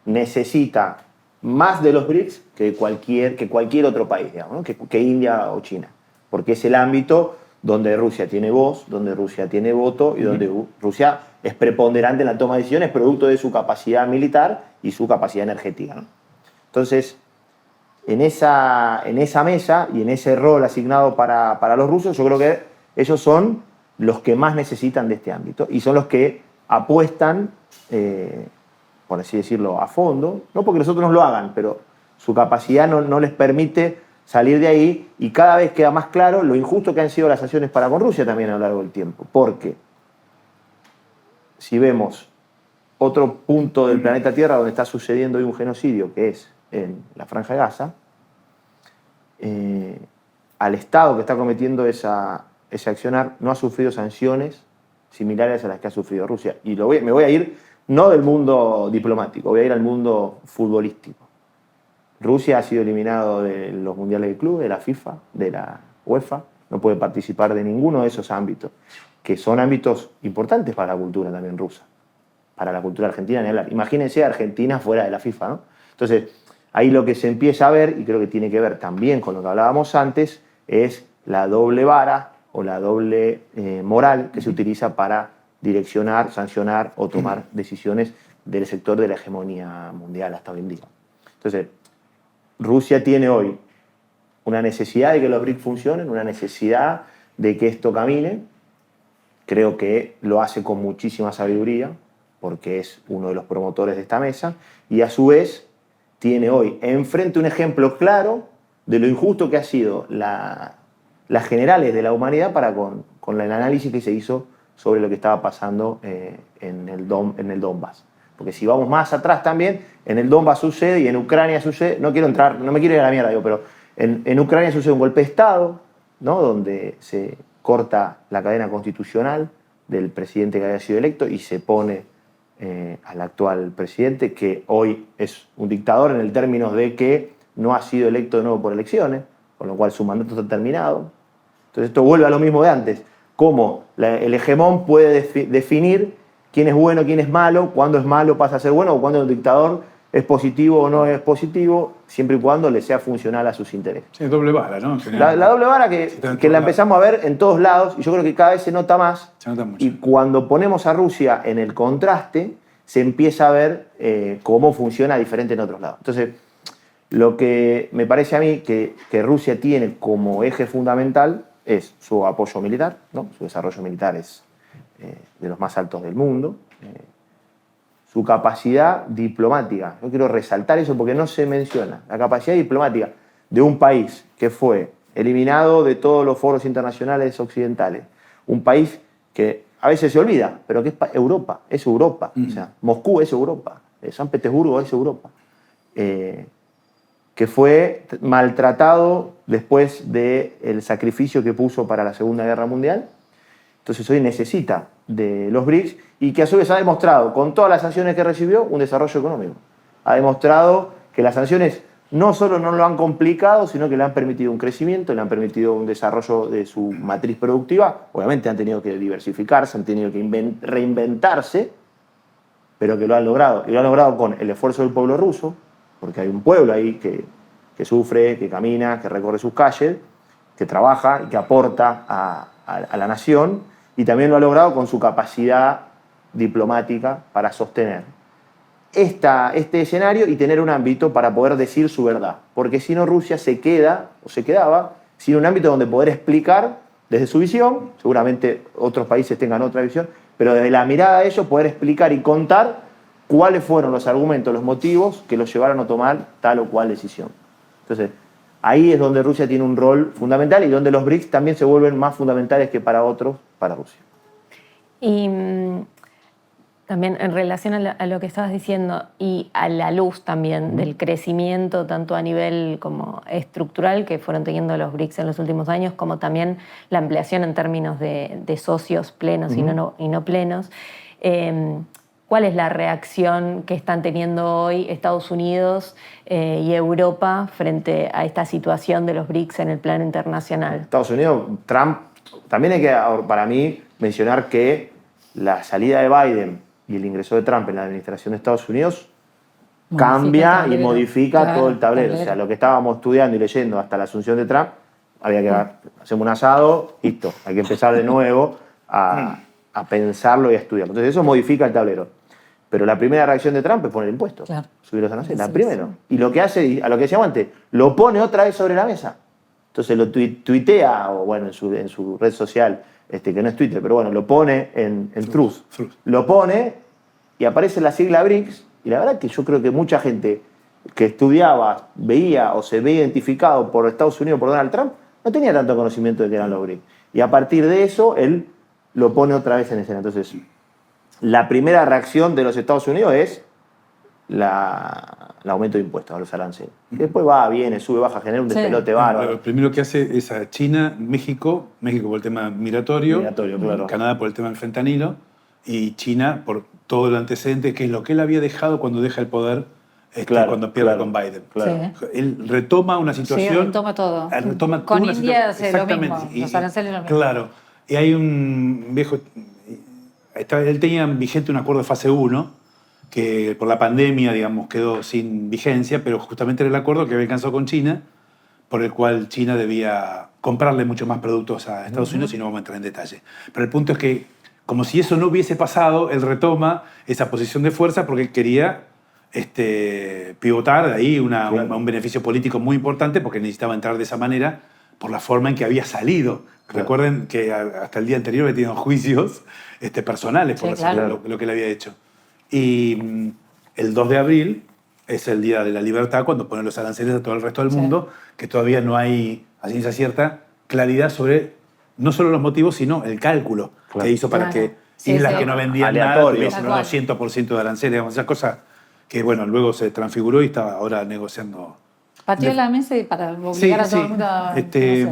necesita más de los BRICS que cualquier otro país, digamos, ¿no? que India o China, porque es el ámbito donde Rusia tiene voz, donde Rusia tiene voto y donde Rusia es preponderante en la toma de decisiones producto de su capacidad militar y su capacidad energética, ¿no? Entonces, en esa mesa y en ese rol asignado para los rusos, yo creo que ellos son los que más necesitan de este ámbito y son los que apuestan, por así decirlo, a fondo, no porque los otros no lo hagan, pero su capacidad no les permite salir de ahí y cada vez queda más claro lo injusto que han sido las sanciones para con Rusia también a lo largo del tiempo. Porque si vemos otro punto del planeta Tierra donde está sucediendo hoy un genocidio, que es en la Franja de Gaza, al Estado que está cometiendo ese accionar no ha sufrido sanciones similares a las que ha sufrido Rusia. Y me voy a ir no del mundo diplomático, voy a ir al mundo futbolístico. Rusia ha sido eliminado de los mundiales de club, de la FIFA, de la UEFA, no puede participar de ninguno de esos ámbitos, que son ámbitos importantes para la cultura también rusa, para la cultura argentina ni hablar. Imagínense a Argentina fuera de la FIFA, ¿no? Entonces, ahí lo que se empieza a ver, y creo que tiene que ver también con lo que hablábamos antes, es la doble vara o la doble moral que se utiliza para direccionar, sancionar o tomar decisiones del sector de la hegemonía mundial hasta hoy en día. Entonces, Rusia tiene hoy una necesidad de que los BRICS funcionen, una necesidad de que esto camine. Creo que lo hace con muchísima sabiduría, porque es uno de los promotores de esta mesa, y a su vez tiene hoy enfrente un ejemplo claro de lo injusto que ha sido las generales de la humanidad para con el análisis que se hizo sobre lo que estaba pasando en el Donbass. Porque si vamos más atrás también, en el Donbass sucede y en Ucrania sucede, no me quiero ir a la mierda, pero en Ucrania sucede un golpe de Estado, ¿no? Donde se corta la cadena constitucional del presidente que había sido electo y se pone al actual presidente, que hoy es un dictador en el términos de que no ha sido electo de nuevo por elecciones, con lo cual su mandato está terminado. Entonces esto vuelve a lo mismo de antes, cómo el hegemón puede definir quién es bueno, quién es malo, cuándo es malo pasa a ser bueno, o cuándo el dictador es positivo o no es positivo, siempre y cuando le sea funcional a sus intereses. Sí, doble vara, ¿no? La doble vara que la empezamos a ver en todos lados, y yo creo que cada vez se nota más. Se nota mucho. Y cuando ponemos a Rusia en el contraste, se empieza a ver cómo funciona diferente en otros lados. Entonces, lo que me parece a mí que Rusia tiene como eje fundamental es su apoyo militar, ¿no? Su desarrollo militar es de los más altos del mundo. Su capacidad diplomática. Yo quiero resaltar eso porque no se menciona. La capacidad diplomática de un país que fue eliminado de todos los foros internacionales occidentales. Un país que a veces se olvida, pero que es Europa, es Europa. O sea, Moscú es Europa, San Petersburgo es Europa. Que fue maltratado después del sacrificio que puso para la Segunda Guerra Mundial. Entonces hoy necesita de los BRICS y que a su vez ha demostrado, con todas las sanciones que recibió, un desarrollo económico. Ha demostrado que las sanciones no solo no lo han complicado, sino que le han permitido un crecimiento, le han permitido un desarrollo de su matriz productiva. Obviamente han tenido que diversificarse, han tenido que reinventarse, pero que lo han logrado. Y lo han logrado con el esfuerzo del pueblo ruso, porque hay un pueblo ahí que sufre, que camina, que recorre sus calles, que trabaja y que aporta a la nación, y también lo ha logrado con su capacidad diplomática para sostener este escenario y tener un ámbito para poder decir su verdad. Porque si no, Rusia se quedaba sin un ámbito donde poder explicar desde su visión, seguramente otros países tengan otra visión, pero desde la mirada de ellos poder explicar y contar cuáles fueron los argumentos, los motivos que los llevaron a tomar tal o cual decisión. Entonces, ahí es donde Rusia tiene un rol fundamental y donde los BRICS también se vuelven más fundamentales que para otros, para Rusia. Y también en relación a lo que estabas diciendo y a la luz también del crecimiento tanto a nivel como estructural que fueron teniendo los BRICS en los últimos años, como también la ampliación en términos de socios plenos y no plenos. ¿Cuál es la reacción que están teniendo hoy Estados Unidos y Europa frente a esta situación de los BRICS en el plano internacional? Estados Unidos, Trump, también hay que, para mí, mencionar que la salida de Biden y el ingreso de Trump en la administración de Estados Unidos cambia y modifica todo el tablero. O sea, lo que estábamos estudiando y leyendo hasta la asunción de Trump, había que hacer un asado, listo, hay que empezar de nuevo a pensarlo y a estudiarlo. Entonces eso modifica el tablero. Pero la primera reacción de Trump es poner impuestos, subir los aranceles, la primera. Y lo que hace, a lo que decíamos antes, lo pone otra vez sobre la mesa. Entonces lo tuitea, o bueno, en su red social, que no es Twitter, pero bueno, lo pone en Truth. Lo pone y aparece la sigla BRICS, y la verdad que yo creo que mucha gente que estudiaba, veía o se ve identificado por Estados Unidos, por Donald Trump, no tenía tanto conocimiento de que eran los BRICS. Y a partir de eso, él lo pone otra vez en escena. Entonces, la primera reacción de los Estados Unidos es el aumento de impuestos a los aranceles. Después viene, sube, baja, genera un despelote bárbaro. Lo primero que hace es a China, México por el tema migratorio, claro. Canadá por el tema del fentanilo, y China por todo el antecedente, que es lo que él había dejado cuando deja el poder, cuando pierde con Biden. Claro. Él retoma una situación. Sí, retoma todo. Retoma con una India situación. hace lo mismo, los aranceles lo mismo. Claro. Y hay un viejo... Él tenía vigente un acuerdo de fase 1, que por la pandemia, digamos, quedó sin vigencia, pero justamente era el acuerdo que había alcanzado con China, por el cual China debía comprarle mucho más productos a Estados Unidos, y no vamos a entrar en detalle. Pero el punto es que, como si eso no hubiese pasado, él retoma esa posición de fuerza porque quería pivotar de ahí Claro. un beneficio político muy importante porque necesitaba entrar de esa manera por la forma en que había salido. Claro. Recuerden que hasta el día anterior había tenido juicios personales por Sí, claro. lo que le había hecho. Y el 2 de abril es el Día de la Libertad, cuando ponen los aranceles a todo el resto del Sí. mundo, que todavía no hay, a ciencia cierta, claridad sobre no solo los motivos, sino el cálculo Claro. que hizo para Claro. que Sí, islas sí. que no vendían nada Aleatorio. tuviesen Tal un cual. 200% de aranceles, digamos, esa cosa que, bueno, luego se transfiguró y está ahora negociando. Pateó la mesa y para obligar a todo el mundo a... no sé.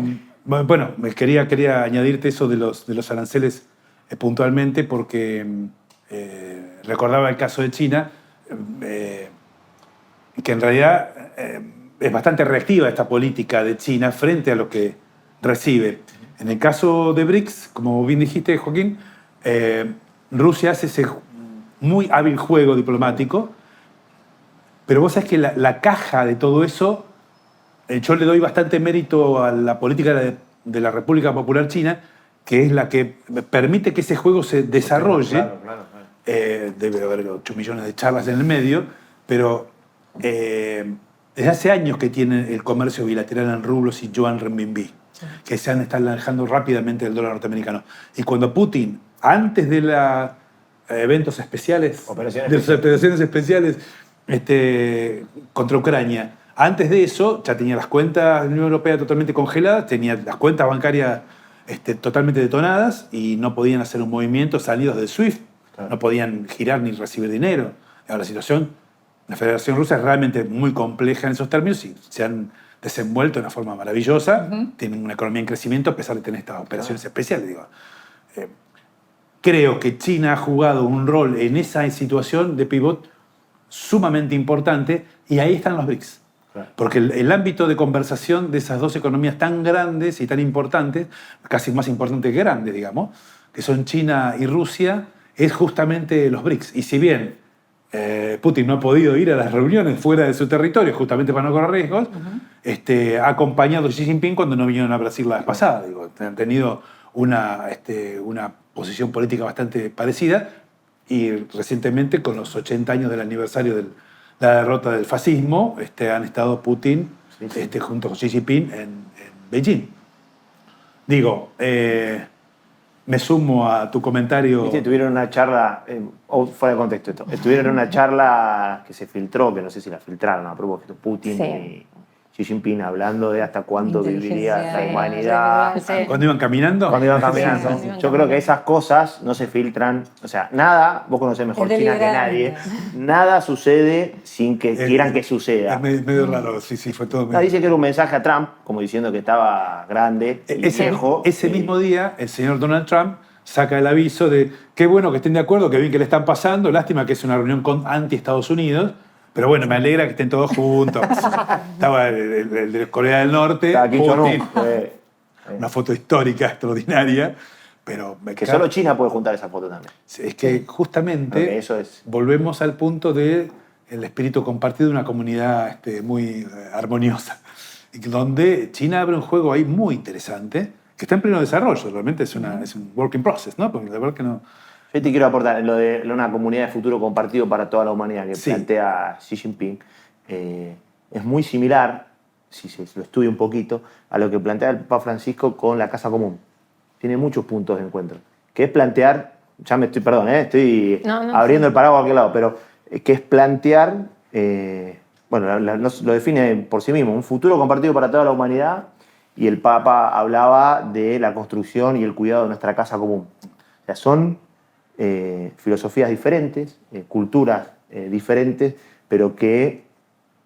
Bueno, quería añadirte eso de los aranceles puntualmente porque recordaba el caso de China, que en realidad es bastante reactiva esta política de China frente a lo que recibe. En el caso de BRICS, como bien dijiste, Joaquín, Rusia hace ese muy hábil juego diplomático, pero vos sabés que la caja de todo eso, yo le doy bastante mérito a la política de la República Popular China, que es la que permite que ese juego se desarrolle. Claro. Debe haber 8 millones de charlas en el medio, pero desde hace años que tienen el comercio bilateral en rublos y yuan renminbi, que se están alejando rápidamente del dólar norteamericano. Y cuando Putin, antes de los eventos especiales, Operaciones de las operaciones especiales contra Ucrania, antes de eso ya tenía las cuentas de la Unión Europea totalmente congeladas, tenía las cuentas bancarias totalmente detonadas y no podían hacer un movimiento salidos del SWIFT, Claro. no podían girar ni recibir dinero. Ahora la situación, la Federación Rusa es realmente muy compleja en esos términos y se han desenvuelto de una forma maravillosa, tienen una economía en crecimiento a pesar de tener estas operaciones especiales. Digo. Creo que China ha jugado un rol en esa situación de pivot sumamente importante y ahí están los BRICS. Claro. Porque el ámbito de conversación de esas dos economías tan grandes y tan importantes, casi más importantes que grandes, digamos, que son China y Rusia, es justamente los BRICS. Y si bien Putin no ha podido ir a las reuniones fuera de su territorio, justamente para no correr riesgos, ha acompañado a Xi Jinping cuando no vinieron a Brasil la vez pasada. Digo, han tenido una posición política bastante parecida y recientemente, con los 80 años del aniversario de la derrota del fascismo, han estado Putin Sí. junto con Xi Jinping en Beijing. Digo, me sumo a tu comentario. Viste, tuvieron una charla, fuera de contexto esto, estuvieron en una charla que se filtró, que no sé si la filtraron a propósito, Putin Sí. y Xi Jinping hablando de hasta cuánto viviría Inteligencia, la humanidad. Sí. Cuando iban caminando. Cuando iban Sí, caminando. cuando iban Yo creo caminando. que esas cosas no se filtran, o sea, nada, vos conocés mejor Es China que deliberado. nadie, nada sucede sin que quieran que suceda. Es medio raro, sí, fue todo No, medio. dice que era un mensaje a Trump, como diciendo que estaba grande y viejo. Ese mismo día, el señor Donald Trump saca el aviso de qué bueno que estén de acuerdo, que bien que le están pasando, lástima que es una reunión anti-Estados Unidos, pero bueno, me alegra que estén todos juntos. Estaba el de Corea del Norte, Estaba Kim Putin, Jong-un. una foto histórica extraordinaria, pero Que solo China puede juntar esa foto también. es que justamente Ok, eso es. volvemos al punto del espíritu compartido de una comunidad muy armoniosa, y donde China abre un juego ahí muy interesante, que está en pleno desarrollo, realmente es un work in process, ¿no? Porque la verdad que no... Yo te quiero aportar lo de una comunidad de futuro compartido para toda la humanidad que Sí. plantea Xi Jinping. Es muy similar, si se lo estudia un poquito, a lo que plantea el Papa Francisco con la Casa Común. Tiene muchos puntos de encuentro. Que es plantear, estoy No, abriendo sí. el paraguas a aquel lado, pero que es plantear, lo define por sí mismo, un futuro compartido para toda la humanidad, y el Papa hablaba de la construcción y el cuidado de nuestra casa común. O sea, son filosofías diferentes, culturas diferentes, pero que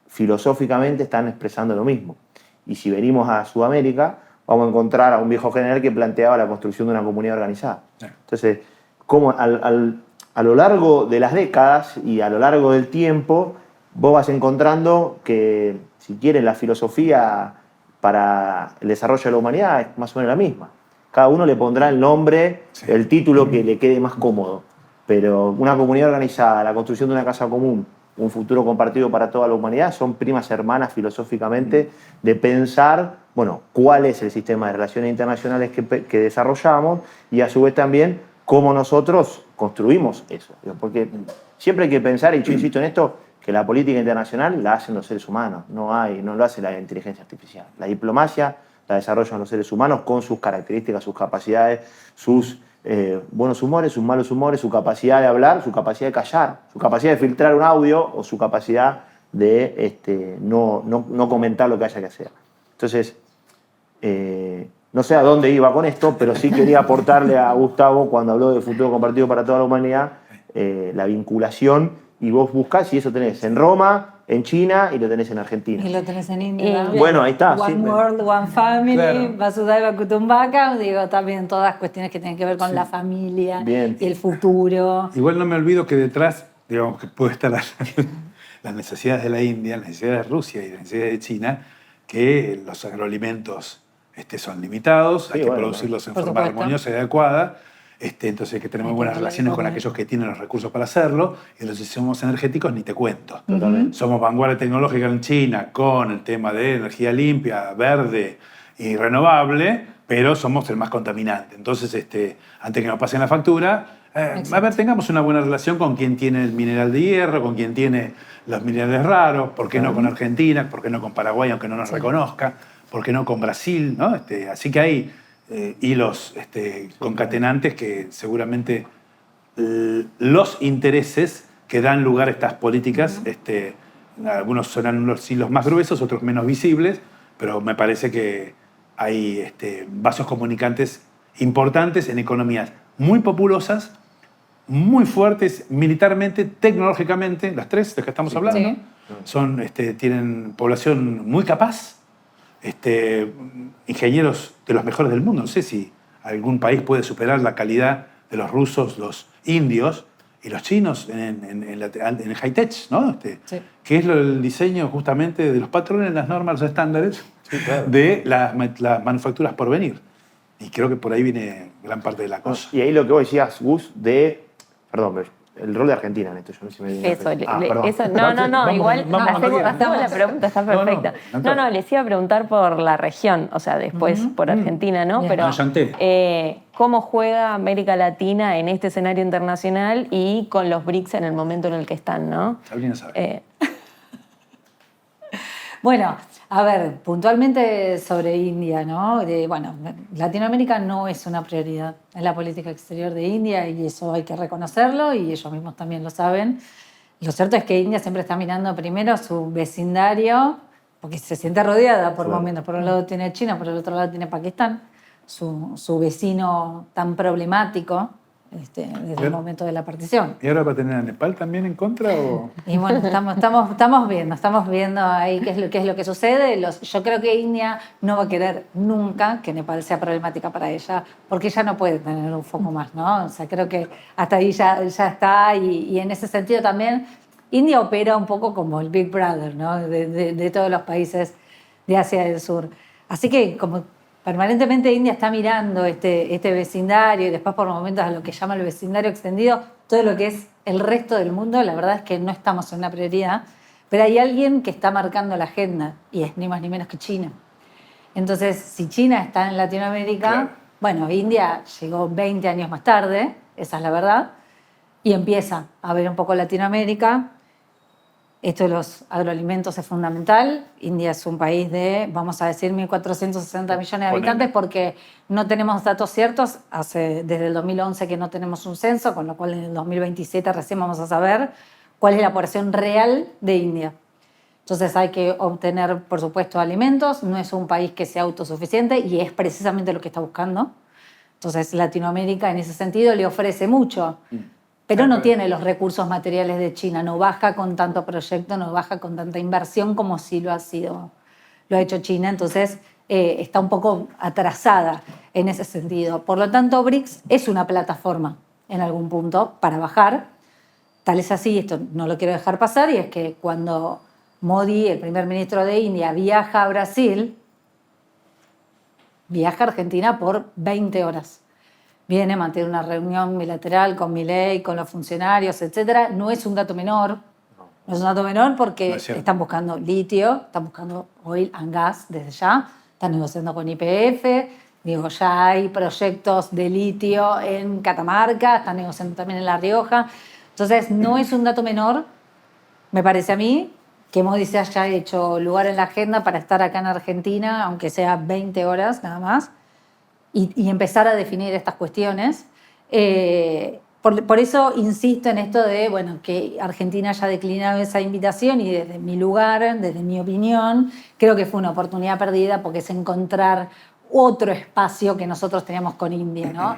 filosóficamente están expresando lo mismo. Y si venimos a Sudamérica, vamos a encontrar a un viejo general que planteaba la construcción de una comunidad organizada. Sí. Entonces, como a lo largo de las décadas y a lo largo del tiempo, vos vas encontrando que, si quieren, la filosofía para el desarrollo de la humanidad es más o menos la misma. Cada uno le pondrá el nombre, Sí. el título que le quede más cómodo. Pero una comunidad organizada, la construcción de una casa común, un futuro compartido para toda la humanidad, son primas hermanas filosóficamente de pensar, bueno, cuál es el sistema de relaciones internacionales que desarrollamos y a su vez también cómo nosotros construimos eso. Porque siempre hay que pensar, y yo insisto en esto, que la política internacional la hacen los seres humanos, no lo hace la inteligencia artificial. La diplomacia la desarrollan los seres humanos con sus características, sus capacidades, sus buenos humores, sus malos humores, su capacidad de hablar, su capacidad de callar, su capacidad de filtrar un audio o su capacidad de no comentar lo que haya que hacer. Entonces, no sé a dónde iba con esto, pero sí quería aportarle a Gustavo, cuando habló de futuro compartido para toda la humanidad, la vinculación, y vos buscás y eso tenés en Roma, en China y lo tenés en Argentina. Y lo tenés en India. Bueno, ahí está. One sí, World, One Family, Claro. Vasudhaiva Kutumbaka, digo, también todas cuestiones que tienen que ver con la familia Bien. y el futuro. Igual no me olvido que detrás, digamos, que puede estar las necesidades de la India, las necesidades de Rusia y las necesidades de China, que los agroalimentos son limitados, Sí, hay que bueno, producirlos en por forma supuesto. armoniosa y adecuada, entonces hay que tener muy Hay que buenas darle relaciones con comer. aquellos que tienen los recursos para hacerlo, y los sistemas energéticos ni te cuento. Totalmente. Somos vanguardia tecnológica en China con el tema de energía limpia, verde y renovable, pero somos el más contaminante. Entonces, antes que nos pasen la factura, a ver, tengamos una buena relación con quien tiene el mineral de hierro, con quien tiene los minerales raros, ¿por qué no con Argentina? ¿Por qué no con Paraguay, aunque no nos reconozca? ¿Por qué no con Brasil? ¿No? Así que hay hilos concatenantes que seguramente los intereses que dan lugar a estas políticas, algunos serán los hilos más gruesos, otros menos visibles, pero me parece que hay vasos comunicantes importantes en economías muy populosas, muy fuertes militarmente, tecnológicamente, las tres de las que estamos hablando, Sí. tienen población muy capaz, ingenieros de los mejores del mundo. No sé si algún país puede superar la calidad de los rusos, los indios y los chinos en el high-tech, ¿no? Sí. Que es el diseño justamente de los patrones, las normas, los estándares de las manufacturas por venir. Y creo que por ahí viene gran parte de la cosa. Y ahí lo que vos decías, Gus, perdón, pero el rol de Argentina en esto, yo no sé si me viene Eso, perdón. no, igual hacemos la pregunta, está perfecta. No, les iba a preguntar por la región, o sea, después por Argentina, ¿no? Bien. Pero Chanté. ¿cómo juega América Latina en este escenario internacional y con los BRICS en el momento en el que están, ¿no? Sabrina sabe. Bueno, a ver, puntualmente sobre India, ¿no? Bueno, Latinoamérica no es una prioridad en la política exterior de India y eso hay que reconocerlo y ellos mismos también lo saben. Lo cierto es que India siempre está mirando primero su vecindario, porque se siente rodeada por momentos. Por un lado tiene China, por el otro lado tiene Pakistán, su vecino tan problemático desde el momento de la partición. ¿Y ahora va a tener a Nepal también en contra? O? Y bueno, estamos viendo ahí qué es lo que sucede. Yo creo que India no va a querer nunca que Nepal sea problemática para ella, porque ella no puede tener un foco más, ¿no? O sea, creo que hasta ahí ya está y en ese sentido también India opera un poco como el Big Brother, ¿no? De todos los países de Asia del Sur. Así que como permanentemente India está mirando este vecindario y después por momentos a lo que llama el vecindario extendido, todo lo que es el resto del mundo, la verdad es que no estamos en una prioridad, pero hay alguien que está marcando la agenda y es ni más ni menos que China. Entonces, si China está en Latinoamérica, Claro. bueno, India llegó 20 años más tarde, esa es la verdad, y empieza a ver un poco Latinoamérica. Esto de los agroalimentos es fundamental. India es un país de, vamos a decir, 1.460 millones de habitantes porque no tenemos datos ciertos. Desde el 2011 que no tenemos un censo, con lo cual en el 2027 recién vamos a saber cuál es la población real de India. Entonces hay que obtener, por supuesto, alimentos. No es un país que sea autosuficiente y es precisamente lo que está buscando. Entonces Latinoamérica en ese sentido le ofrece mucho. Pero no tiene los recursos materiales de China, no baja con tanto proyecto, no baja con tanta inversión como sí lo ha hecho China. Entonces está un poco atrasada en ese sentido. Por lo tanto, BRICS es una plataforma en algún punto para bajar. Tal es así, esto no lo quiero dejar pasar, y es que cuando Modi, el primer ministro de India, viaja a Brasil, viaja a Argentina por 20 horas. Viene a mantener una reunión bilateral con Milei, con los funcionarios, etc. No es un dato menor. No es un dato menor porque No es cierto. están buscando litio, están buscando oil and gas desde ya, están negociando con YPF, digo, ya hay proyectos de litio en Catamarca, están negociando también en La Rioja. Entonces, no es un dato menor me parece a mí, que Modi se haya hecho lugar en la agenda para estar acá en Argentina, aunque sea 20 horas nada más, y empezar a definir estas cuestiones. Por eso insisto en esto de, bueno, que Argentina haya declinado esa invitación y desde mi lugar, desde mi opinión, creo que fue una oportunidad perdida porque es encontrar otro espacio que nosotros teníamos con India, ¿no?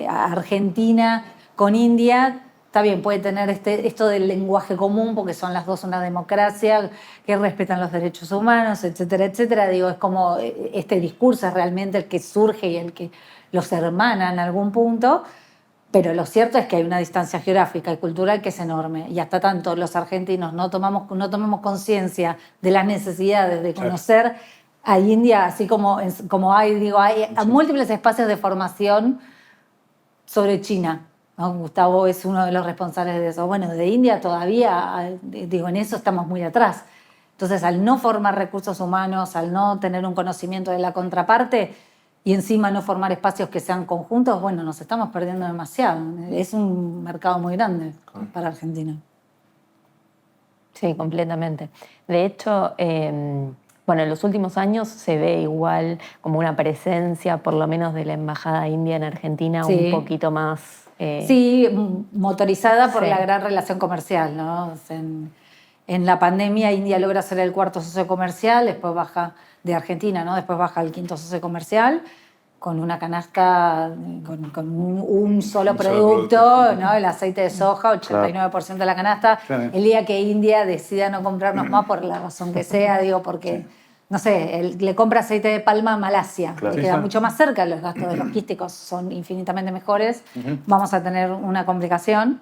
Argentina con India, está bien, puede tener esto del lenguaje común porque son las dos una democracia que respetan los derechos humanos, etcétera, etcétera. Digo, es como este discurso es realmente el que surge y el que los hermana en algún punto. Pero lo cierto es que hay una distancia geográfica y cultural que es enorme. Y hasta tanto los argentinos no tomamos conciencia de las necesidades de conocer a India, así como hay múltiples espacios de formación sobre China, ¿no? Gustavo es uno de los responsables de eso. Bueno, de India todavía, en eso estamos muy atrás. Entonces, al no formar recursos humanos, al no tener un conocimiento de la contraparte, y encima no formar espacios que sean conjuntos, bueno, nos estamos perdiendo demasiado. Es un mercado muy grande para Argentina. Sí, completamente. De hecho, bueno, en los últimos años se ve igual como una presencia, por lo menos de la Embajada India en Argentina, un poquito más... Sí, motorizada por la gran relación comercial, ¿no? En la pandemia India logra ser el cuarto socio comercial, después baja de Argentina, ¿no? Después baja al quinto socio comercial con una canasta, con un solo producto, ¿no? El aceite de soja, 89% de la canasta. Claro. El día que India decida no comprarnos más, por la razón que sea, porque, no sé, le compra aceite de palma a Malasia, le queda mucho más cerca, los gastos de logísticos son infinitamente mejores, vamos a tener una complicación.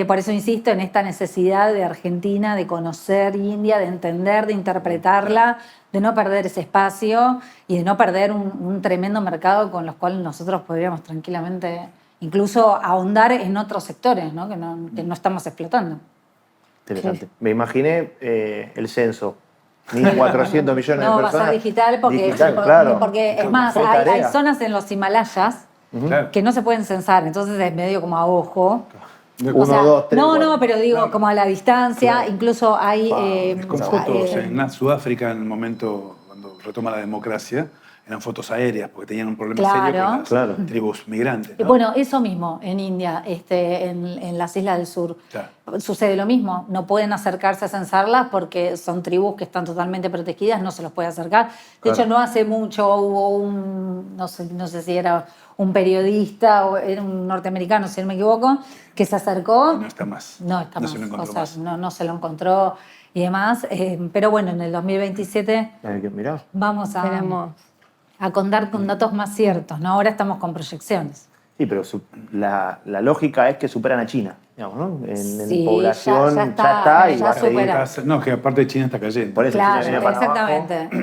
Por eso insisto en esta necesidad de Argentina de conocer India, de entender, de interpretarla, de no perder ese espacio y de no perder un tremendo mercado con los cuales nosotros podríamos tranquilamente incluso ahondar en otros sectores, ¿no? Que no estamos explotando. Interesante. Me imaginé el censo. 1.400 millones de personas. No, va a ser digital porque es más, hay zonas en los Himalayas que no se pueden censar, entonces es medio como a ojo. 1, 2, 3. No, pero digo, como a la distancia, incluso hay... con fotos en Sudáfrica, en el momento cuando retoma la democracia, eran fotos aéreas, porque tenían un problema serio con las tribus migrantes, ¿no? Bueno, eso mismo en India, en las islas del sur. Sucede lo mismo, no pueden acercarse a censarlas porque son tribus que están totalmente protegidas, no se los puede acercar. De hecho, no hace mucho hubo no sé si era un periodista o era un norteamericano, si no me equivoco, que se acercó. No está más. No está más. Se lo encontró más. No se lo encontró y demás. Pero bueno, en el 2027 vamos a contar con datos más ciertos, ¿no? Ahora estamos con proyecciones. Sí, pero la lógica es que superan a China, digamos, ¿no? En población ya está y va a seguir. No, que aparte de China está cayendo. Por eso claro, China viene para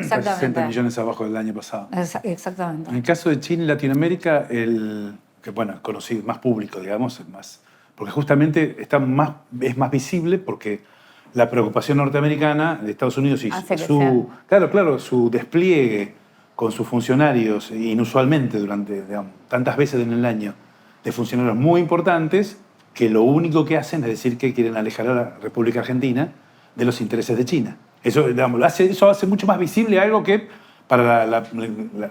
exactamente. 60 millones abajo del año pasado. Exactamente. En el caso de China y Latinoamérica, que bueno, es conocido, más público, digamos, porque justamente es más visible porque la preocupación norteamericana de Estados Unidos y su despliegue con sus funcionarios, inusualmente durante tantas veces en el año, de funcionarios muy importantes, que lo único que hacen es decir que quieren alejar a la República Argentina de los intereses de China. Eso hace mucho más visible algo que para la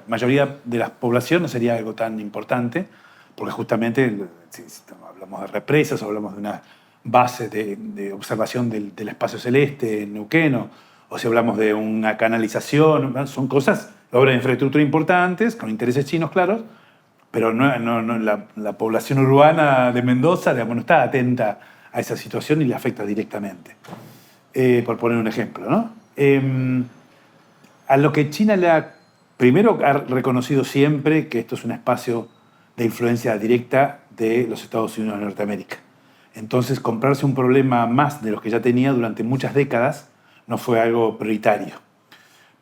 mayoría de la población no sería algo tan importante, porque justamente si hablamos de represas, hablamos de una base de observación del espacio celeste en Neuquén, o si hablamos de una canalización, son cosas, obras de infraestructura importantes, con intereses chinos claros, pero la población urbana de Mendoza no está atenta a esa situación y le afecta directamente. Por poner un ejemplo, ¿no? A lo que China primero ha reconocido siempre que esto es un espacio de influencia directa de los Estados Unidos de Norteamérica. Entonces, comprarse un problema más de los que ya tenía durante muchas décadas no fue algo prioritario.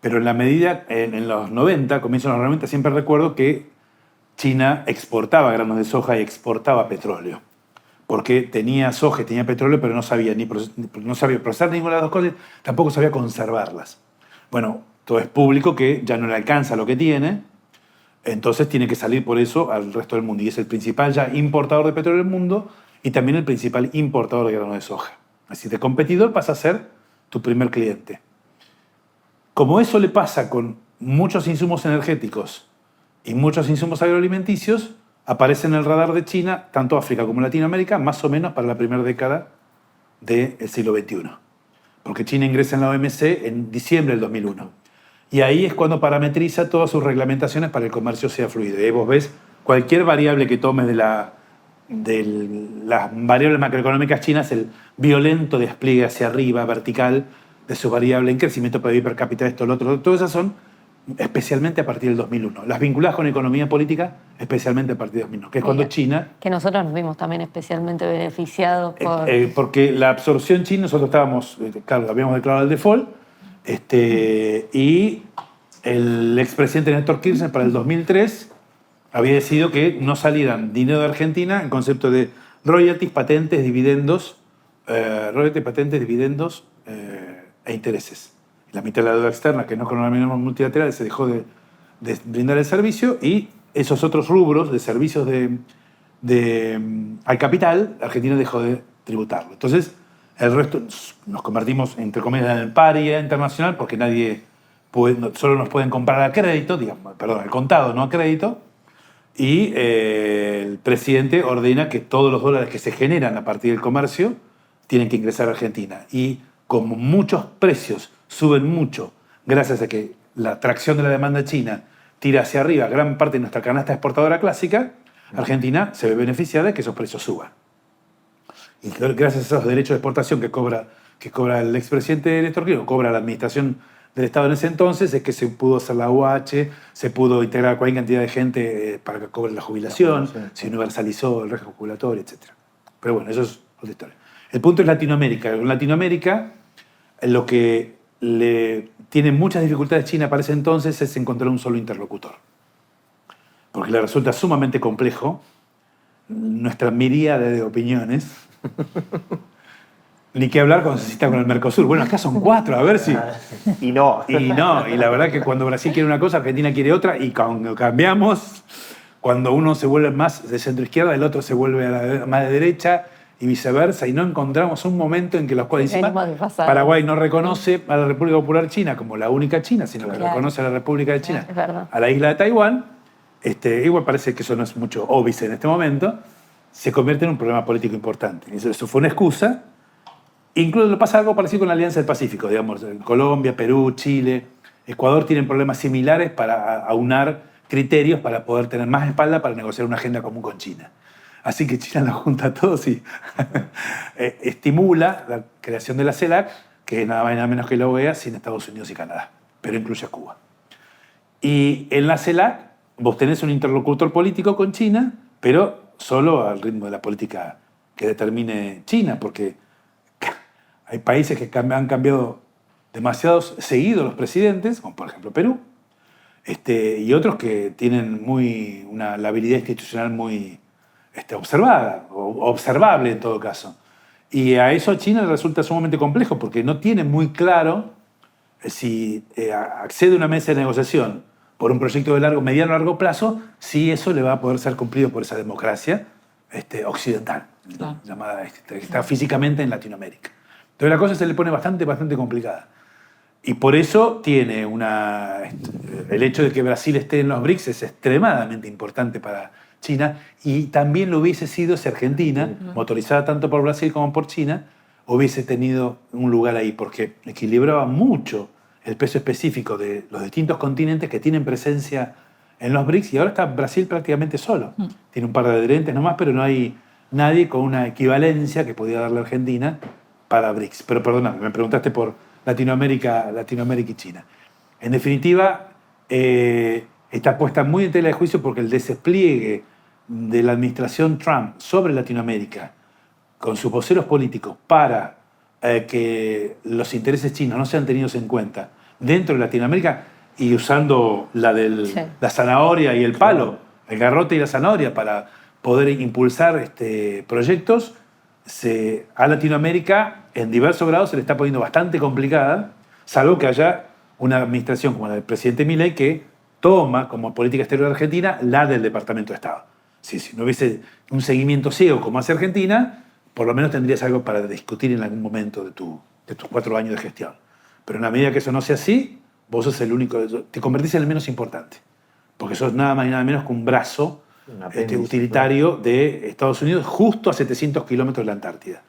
Pero en la medida, en los 90, comienzos de los 90, siempre recuerdo que China exportaba granos de soja y exportaba petróleo. Porque tenía soja y tenía petróleo, pero no sabía procesar ninguna de las dos cosas, tampoco sabía conservarlas. Bueno, todo es público que ya no le alcanza lo que tiene, entonces tiene que salir por eso al resto del mundo. Y es el principal ya importador de petróleo del mundo y también el principal importador de grano de soja. Así de competidor pasa a ser tu primer cliente. Como eso le pasa con muchos insumos energéticos y muchos insumos agroalimenticios, aparece en el radar de China, tanto África como Latinoamérica, más o menos para la primera década del siglo XXI. Porque China ingresa en la OMC en diciembre del 2001. Y ahí es cuando parametriza todas sus reglamentaciones para que el comercio sea fluido. Y ahí vos ves cualquier variable que tomes de las variables macroeconómicas chinas, el violento despliegue hacia arriba, vertical, de su variable en crecimiento per cápita, esto, lo otro. Todas esas son especialmente a partir del 2001. Las vinculadas con economía política, especialmente a partir del 2001, que es cuando China... Que nosotros nos vimos también especialmente beneficiados por... porque la absorción china, nosotros estábamos, claro, habíamos declarado el default, y el expresidente Néstor Kirchner para el 2003 había decidido que no salieran dinero de Argentina en concepto de royalties, patentes, dividendos, e intereses. La mitad de la deuda externa, que no con organismos multilaterales, se dejó de brindar el servicio, y esos otros rubros de servicios al capital, Argentina dejó de tributarlo. Entonces, el resto nos convertimos, entre comillas, en el paria internacional, porque solo nos pueden comprar a crédito, al contado, no a crédito, y el presidente ordena que todos los dólares que se generan a partir del comercio tienen que ingresar a Argentina. Y como muchos precios suben mucho gracias a que la atracción de la demanda china tira hacia arriba gran parte de nuestra canasta exportadora clásica, Argentina se ve beneficiada de que esos precios suban. Y gracias a esos derechos de exportación que cobra el expresidente Néstor Kirchner, cobra la administración del Estado en ese entonces, es que se pudo hacer la UH, se pudo integrar cualquier cantidad de gente para que cobre la jubilación, se universalizó el régimen jubilatorio, etc. Pero bueno, eso es otra historia. El punto es Latinoamérica. En Latinoamérica, lo que le tiene muchas dificultades China para ese entonces es encontrar un solo interlocutor. Porque le resulta sumamente complejo nuestra miríada de opiniones. Ni qué hablar cuando se cita con el Mercosur. Bueno, acá son 4, a ver si... Y no. Y la verdad que cuando Brasil quiere una cosa, Argentina quiere otra, y cuando cambiamos, cuando uno se vuelve más de centro-izquierda, el otro se vuelve más de derecha, y viceversa, y no encontramos un momento en que los cuales encima Paraguay no reconoce a la República Popular China como la única China, sino que reconoce a la República de China, a la isla de Taiwán. Igual parece que eso no es mucho óbice en este momento, se convierte en un problema político importante. Eso fue una excusa. Incluso le pasa algo parecido con la Alianza del Pacífico, digamos, Colombia, Perú, Chile, Ecuador tienen problemas similares para aunar criterios para poder tener más espalda para negociar una agenda común con China. Así que China lo junta a todos y estimula la creación de la CELAC, que es nada más y nada menos que la OEA, sin Estados Unidos y Canadá, pero incluye a Cuba. Y en la CELAC vos tenés un interlocutor político con China, pero solo al ritmo de la política que determine China, porque hay países que han cambiado demasiado seguido los presidentes, como por ejemplo Perú, y otros que tienen la habilidad institucional muy observada, o observable en todo caso. Y a eso a China le resulta sumamente complejo, porque no tiene muy claro si accede a una mesa de negociación por un proyecto de mediano a largo plazo, si eso le va a poder ser cumplido por esa democracia occidental, llamada, que está físicamente en Latinoamérica. Entonces la cosa se le pone bastante complicada. Y por eso tiene el hecho de que Brasil esté en los BRICS es extremadamente importante para China, y también lo hubiese sido si Argentina, motorizada tanto por Brasil como por China, hubiese tenido un lugar ahí, porque equilibraba mucho el peso específico de los distintos continentes que tienen presencia en los BRICS, y ahora está Brasil prácticamente solo. Tiene un par de adherentes nomás, pero no hay nadie con una equivalencia que podía darle a Argentina para BRICS. Pero perdóname, me preguntaste por Latinoamérica y China. En definitiva, está puesta muy en tela de juicio porque el despliegue de la administración Trump sobre Latinoamérica, con sus voceros políticos, para que los intereses chinos no sean tenidos en cuenta dentro de Latinoamérica, y usando la zanahoria y el palo, el garrote y la zanahoria para poder impulsar proyectos, a Latinoamérica en diversos grados se le está poniendo bastante complicada, salvo que haya una administración como la del presidente Milei que toma como política exterior de Argentina la del Departamento de Estado. Si no hubiese un seguimiento ciego como hace Argentina, por lo menos tendrías algo para discutir en algún momento de tus 4 años de gestión. Pero en la medida que eso no sea así, vos sos el único, te convertís en el menos importante, porque sos nada más y nada menos que un brazo utilitario de Estados Unidos justo a 700 kilómetros de la Antártida.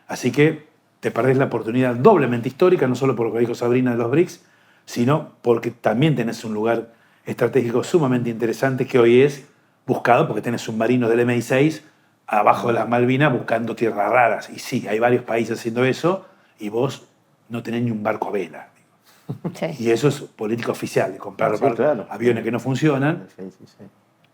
Así que te perdés la oportunidad doblemente histórica, no solo por lo que dijo Sabrina de los BRICS, sino porque también tenés un lugar estratégico sumamente interesante que hoy es buscado porque tenés submarinos del MI6 abajo de las Malvinas buscando tierras raras. Y sí, hay varios países haciendo eso y vos no tenés ni un barco a vela. Sí. Y eso es política oficial, de comprar claro. aviones que no funcionan Sí.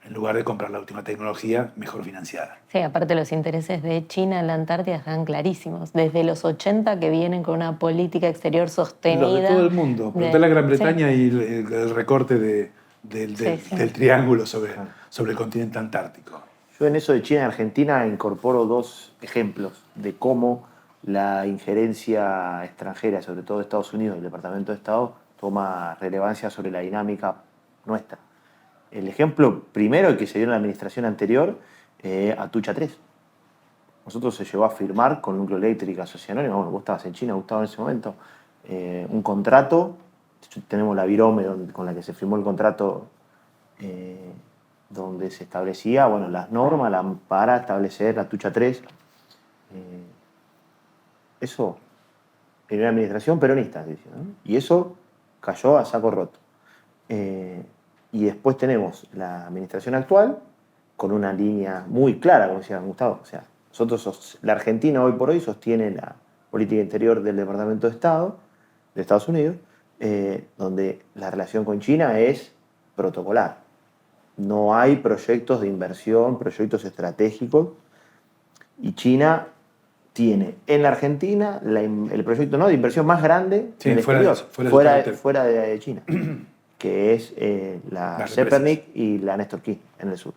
en lugar de comprar la última tecnología mejor financiada. Sí, aparte los intereses de China en la Antártida están clarísimos. Desde los 80 que vienen con una política exterior sostenida. Los de todo el mundo. Preguntá la Gran Bretaña y el recorte del triángulo sobre el continente antártico. Yo en eso de China y Argentina incorporo 2 ejemplos de cómo la injerencia extranjera, sobre todo de Estados Unidos y el Departamento de Estado, toma relevancia sobre la dinámica nuestra. El ejemplo primero que se dio en la administración anterior, Atucha 3. Nosotros se llegó a firmar con Núcleo Eléctrica, Sociedad Anónima, bueno, vos estabas en China, Gustavo, en ese momento, un contrato, tenemos la virome con la que se firmó el contrato, donde se establecía las normas para establecer la Atucha 3. Eso en una administración peronista, ¿no? Y eso cayó a saco roto. Y después tenemos la administración actual con una línea muy clara, como decía Gustavo. O sea, la Argentina hoy por hoy sostiene la política interior del Departamento de Estado de Estados Unidos, donde la relación con China es protocolar. No hay proyectos de inversión, proyectos estratégicos, y China tiene en la Argentina el proyecto de inversión más grande en el exterior, fuera de China, que es la Zepernik y la Néstor Kirchner en el sur.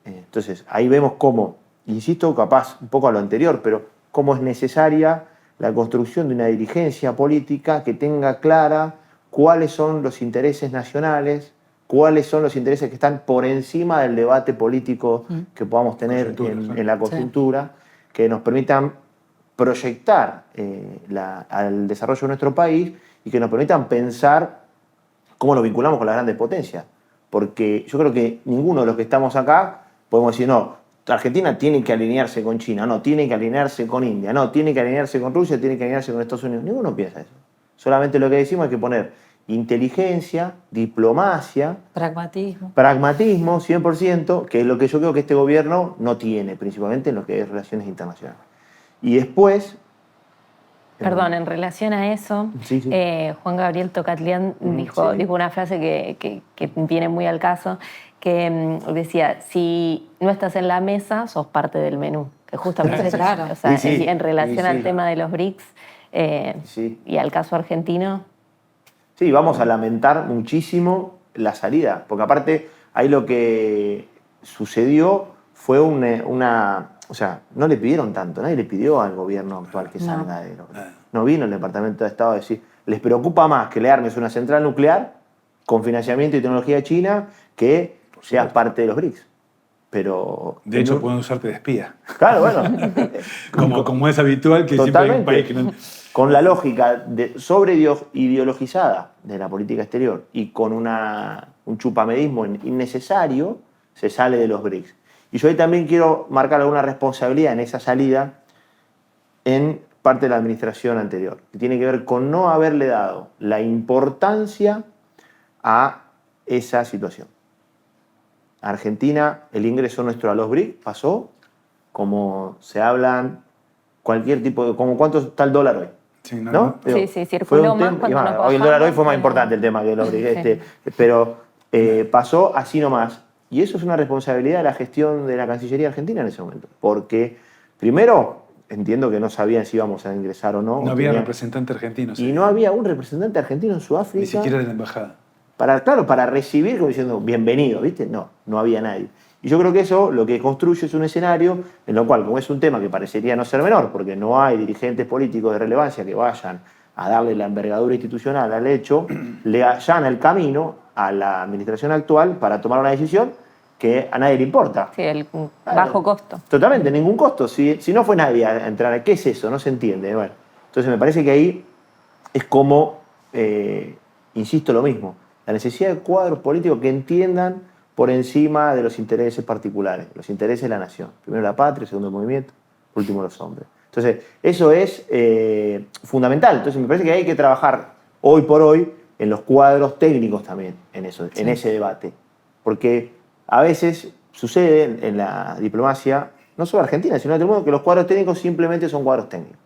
Entonces, ahí vemos cómo, insisto, capaz un poco a lo anterior, pero cómo es necesaria la construcción de una dirigencia política que tenga clara cuáles son los intereses nacionales, cuáles son los intereses que están por encima del debate político que podamos tener en la coyuntura, que nos permitan proyectar al desarrollo de nuestro país y que nos permitan pensar cómo lo vinculamos con las grandes potencias. Porque yo creo que ninguno de los que estamos acá podemos decir, no, Argentina tiene que alinearse con China, no, tiene que alinearse con India, no, tiene que alinearse con Rusia, tiene que alinearse con Estados Unidos. Ninguno piensa eso. Solamente lo que decimos es que poner inteligencia, diplomacia, pragmatismo 100%, que es lo que yo creo que este gobierno no tiene, principalmente en lo que es relaciones internacionales. Y después... Perdón, en relación a eso, Juan Gabriel Tocatlián dijo una frase que viene muy al caso, que decía, si no estás en la mesa, sos parte del menú. Que justamente claro. O sea, en relación al tema de los BRICS y al caso argentino. Sí, vamos a lamentar muchísimo la salida, porque aparte ahí lo que sucedió fue o sea, no le pidieron tanto, nadie le pidió al gobierno actual que salga de lo. No vino el Departamento de Estado a decir, les preocupa más que le armes una central nuclear con financiamiento y tecnología china que seas parte de los BRICS. Pero... De hecho, pueden usarte de espía. Claro, bueno. como es habitual, que siempre hay un país que no... Con la lógica sobreideologizada de la política exterior y con un chupamedismo innecesario, se sale de los BRICS. Y yo ahí también quiero marcar alguna responsabilidad en esa salida en parte de la administración anterior, que tiene que ver con no haberle dado la importancia a esa situación. Argentina, el ingreso nuestro a los BRICS pasó como se hablan cualquier tipo de... como ¿cuánto está el dólar hoy? Sí, ¿no? Sí, circuló más cuando no hoy el dólar hoy fue más importante el tema que los BRICS. Pero pasó así nomás. Y eso es una responsabilidad de la gestión de la Cancillería Argentina en ese momento. Porque, primero, entiendo que no sabían si íbamos a ingresar o no. No había representante argentino. Y no había un representante argentino en Sudáfrica. Ni siquiera de la embajada. Para recibir, como diciendo, bienvenido, ¿viste? No había nadie. Y yo creo que eso lo que construye es un escenario en lo cual, como es un tema que parecería no ser menor, porque no hay dirigentes políticos de relevancia que vayan a darle la envergadura institucional al hecho, le allana el camino a la administración actual para tomar una decisión que a nadie le importa. Sí, el bajo costo. Totalmente, ningún costo. Si no fue nadie a entrar, ¿qué es eso? No se entiende. Bueno, entonces me parece que ahí es como, insisto, lo mismo, la necesidad de cuadros políticos que entiendan por encima de los intereses particulares, los intereses de la nación. Primero la patria, segundo el movimiento, último los hombres. Entonces, eso es fundamental. Entonces, me parece que hay que trabajar hoy por hoy en los cuadros técnicos también, en eso, en ese debate. Porque a veces sucede en la diplomacia, no solo Argentina, sino en todo el mundo, que los cuadros técnicos simplemente son cuadros técnicos,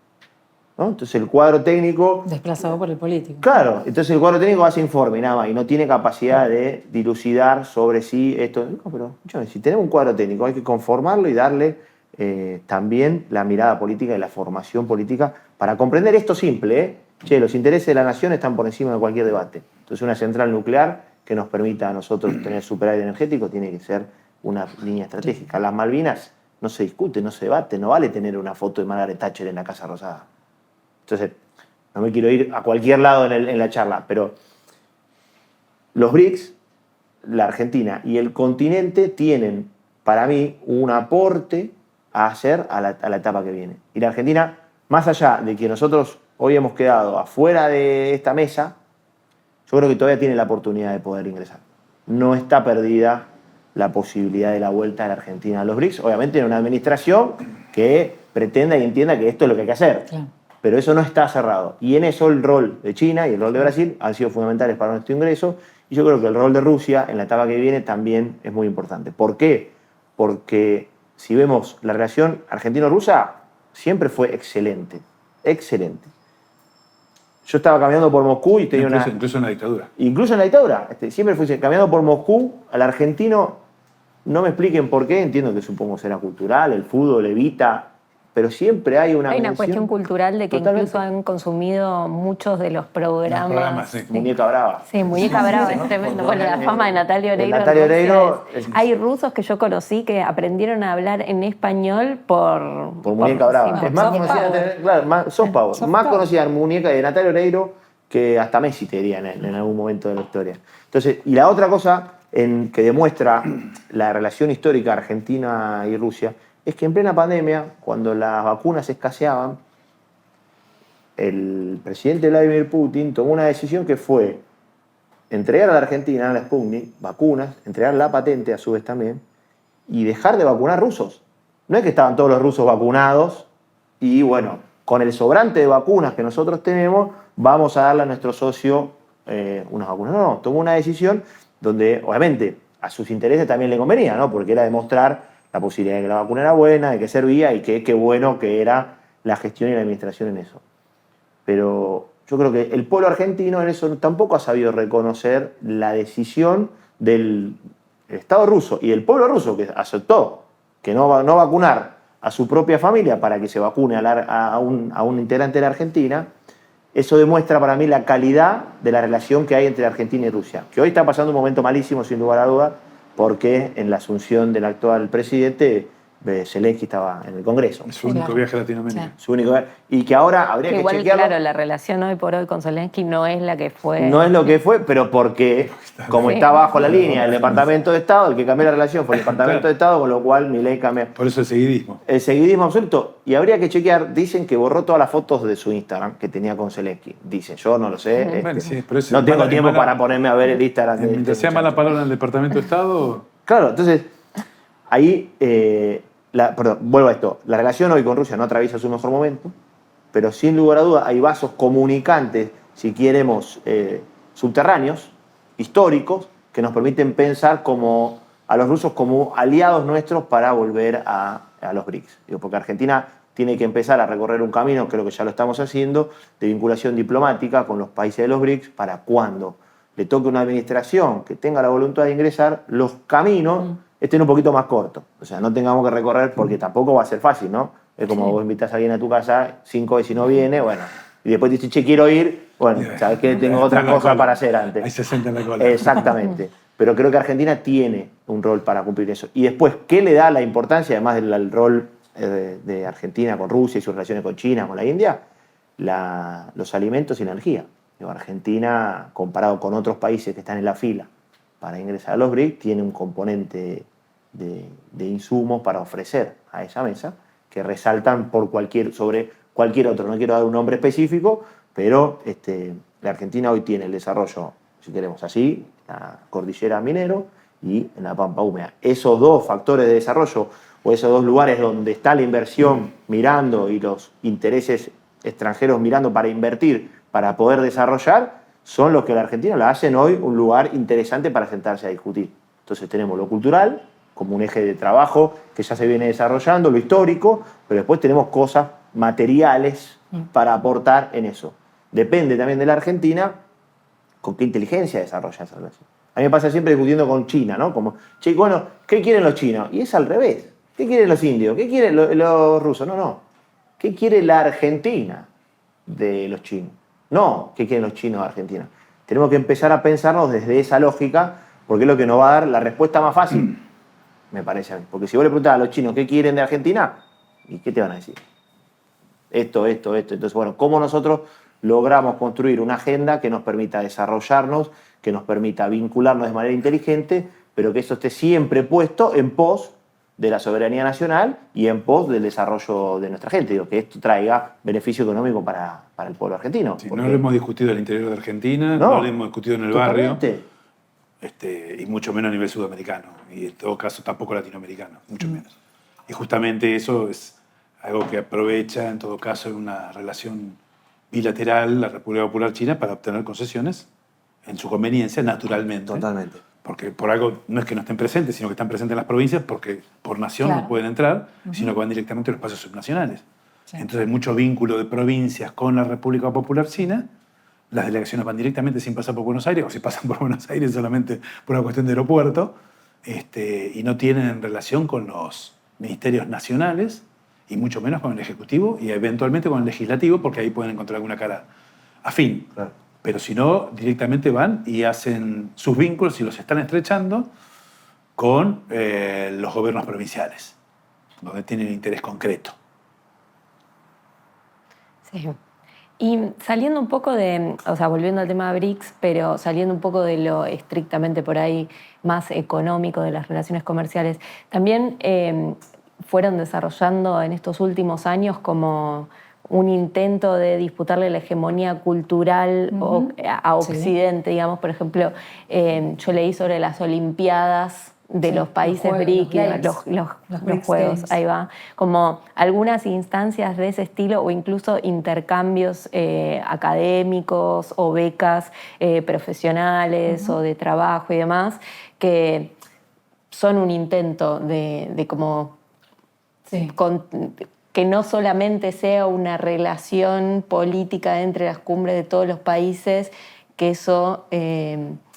¿no? Entonces el cuadro técnico... Desplazado por el político. Claro, entonces el cuadro técnico hace informe nada más y no tiene capacidad de dilucidar sobre sí esto. No, pero si tenemos un cuadro técnico hay que conformarlo y darle también la mirada política y la formación política para comprender esto simple, los intereses de la nación están por encima de cualquier debate. Entonces una central nuclear que nos permita a nosotros tener superávit energético tiene que ser una línea estratégica. Las Malvinas no se discute, no se debate, no vale tener una foto de Margaret Thatcher en la Casa Rosada. Entonces, no me quiero ir a cualquier lado en la charla, pero los BRICS, la Argentina y el continente tienen, para mí, un aporte a hacer a la etapa que viene. Y la Argentina, más allá de que nosotros hoy hemos quedado afuera de esta mesa, yo creo que todavía tiene la oportunidad de poder ingresar. No está perdida la posibilidad de la vuelta de la Argentina a los BRICS, obviamente en una administración que pretenda y entienda que esto es lo que hay que hacer. Claro. Pero eso no está cerrado. Y en eso el rol de China y el rol de Brasil han sido fundamentales para nuestro ingreso. Y yo creo que el rol de Rusia en la etapa que viene también es muy importante. ¿Por qué? Porque si vemos la relación argentino-rusa, siempre fue excelente. Excelente. Yo estaba caminando por Moscú y tenía incluso en la dictadura. Incluso en la dictadura. Siempre fui caminando por Moscú, al argentino, no me expliquen por qué, entiendo que supongo será cultural, el fútbol evita, pero siempre hay una cuestión cultural de que Totalmente. incluso han consumido muchos de los programas. Sí. Muñeca Brava. Sí, Muñeca Brava, es tremendo. Bueno, la fama de Natalia Oreiro. Natalia Oreiro Hay rusos que yo conocí que aprendieron a hablar en español por Muñeca Brava. sí, Es más soft conocida, power. claro, soft power. Soft Más power. conocida en Muñeca de Natalia Oreiro que hasta Messi te diría en algún momento de la historia. Entonces, y la otra cosa que demuestra la relación histórica Argentina y Rusia es que en plena pandemia, cuando las vacunas escaseaban, el presidente Vladimir Putin tomó una decisión que fue entregar a la Argentina, a la Sputnik, vacunas, entregar la patente a su vez también, y dejar de vacunar rusos. No es que estaban todos los rusos vacunados y bueno, con el sobrante de vacunas que nosotros tenemos, vamos a darle a nuestro socio unas vacunas. No, tomó una decisión donde obviamente a sus intereses también le convenía, ¿no? Porque era demostrar la posibilidad de que la vacuna era buena, de que servía y que qué bueno que era la gestión y la administración en eso. Pero yo creo que el pueblo argentino en eso tampoco ha sabido reconocer la decisión del Estado ruso y el pueblo ruso que aceptó que no vacunar a su propia familia para que se vacune a un integrante de la Argentina. Eso demuestra para mí la calidad de la relación que hay entre Argentina y Rusia, que hoy está pasando un momento malísimo sin lugar a dudas, porque en la asunción del actual presidente, Zelensky estaba en el Congreso. Es su único viaje a Latinoamérica. Claro. Su único, y que ahora habría Igual, que chequearlo. claro, la relación hoy por hoy con Zelensky no es la que fue. No es lo que fue, pero porque, como Sí. está bajo la línea del Departamento de Estado, el que cambió la relación fue el Departamento de Estado, con lo cual Milei cambia. Por eso el seguidismo. El seguidismo absoluto. Y habría que chequear, dicen que borró todas las fotos de su Instagram que tenía con Zelensky. Dicen, yo no lo sé. Bueno, sí, pero eso no es tengo mala- tiempo es mala- para ponerme a ver el Instagram de Mientras sea mala palabra en el Departamento de Estado, Claro, entonces, ahí, perdón, vuelvo a esto. La relación hoy con Rusia no atraviesa su mejor momento, pero sin lugar a dudas hay vasos comunicantes, si queremos, subterráneos, históricos, que nos permiten pensar a los rusos como aliados nuestros para volver a los BRICS. Digo, porque Argentina tiene que empezar a recorrer un camino, creo que ya lo estamos haciendo, de vinculación diplomática con los países de los BRICS para cuando le toque una administración que tenga la voluntad de ingresar, los caminos estén un poquito más cortos. O sea, no tengamos que recorrer porque tampoco va a ser fácil, ¿no? Es como vos invitas a alguien a tu casa, 5 veces y no viene, bueno, y después dices, che, quiero ir, bueno, sabes que tengo otras cosas para hacer antes. hay 60 en la cola. Exactamente. Pero creo que Argentina tiene un rol para cumplir eso. Y después, ¿qué le da la importancia, además del rol de Argentina con Rusia y sus relaciones con China, con la India? Los alimentos y la energía. Digo, Argentina, comparado con otros países que están en la fila para ingresar a los BRICS, tiene un componente de insumos para ofrecer a esa mesa que resaltan sobre cualquier otro. No quiero dar un nombre específico, pero la Argentina hoy tiene el desarrollo, si queremos así, la cordillera Minero y en la Pampa Húmeda. Esos dos factores de desarrollo o esos dos lugares donde está la inversión mirando y los intereses extranjeros mirando para invertir, para poder desarrollar, son los que la Argentina la hacen hoy un lugar interesante para sentarse a discutir. Entonces tenemos lo cultural como un eje de trabajo que ya se viene desarrollando, lo histórico, pero después tenemos cosas materiales para aportar en eso. Depende también de la Argentina con qué inteligencia desarrolla esa relación. A mí me pasa siempre discutiendo con China, ¿no? Como, che, bueno, ¿qué quieren los chinos? Y es al revés. ¿Qué quieren los indios? ¿Qué quieren los rusos? No. ¿Qué quiere la Argentina de los chinos? No, ¿qué quieren los chinos de Argentina? Tenemos que empezar a pensarnos desde esa lógica, porque es lo que nos va a dar la respuesta más fácil, me parece a mí. Porque si vos le preguntás a los chinos qué quieren de Argentina, ¿y qué te van a decir? Esto. Entonces, bueno, ¿cómo nosotros logramos construir una agenda que nos permita desarrollarnos, que nos permita vincularnos de manera inteligente, pero que eso esté siempre puesto en pos de la soberanía nacional y en pos del desarrollo de nuestra gente? Digo, que esto traiga beneficio económico para el pueblo argentino. Sí, no lo hemos discutido al interior de Argentina, no lo hemos discutido en el barrio, y mucho menos a nivel sudamericano, y en todo caso tampoco latinoamericano, mucho menos. Y justamente eso es algo que aprovecha en todo caso en una relación bilateral la República Popular China para obtener concesiones en su conveniencia, naturalmente. Totalmente. Porque por algo no es que no estén presentes, sino que están presentes en las provincias porque por nación no pueden entrar, sino que van directamente a los espacios subnacionales. Sí. Entonces hay mucho vínculo de provincias con la República Popular China. Las delegaciones van directamente sin pasar por Buenos Aires, o si pasan por Buenos Aires solamente por una cuestión de aeropuerto, y no tienen relación con los ministerios nacionales, y mucho menos con el Ejecutivo, y eventualmente con el Legislativo, porque ahí pueden encontrar alguna cara afín. Claro. Pero si no, directamente van y hacen sus vínculos y los están estrechando con los gobiernos provinciales, donde tienen interés concreto. Sí. Y saliendo un poco volviendo al tema de BRICS, pero saliendo un poco de lo estrictamente por ahí más económico de las relaciones comerciales, también fueron desarrollando en estos últimos años como un intento de disputarle la hegemonía cultural a Occidente, digamos. Por ejemplo, yo leí sobre las Olimpiadas de los países BRIC, los Juegos, Games. Ahí va. Como algunas instancias de ese estilo o incluso intercambios académicos o becas profesionales o de trabajo y demás, que son un intento de como... Sí. Que no solamente sea una relación política entre las cumbres de todos los países, que eso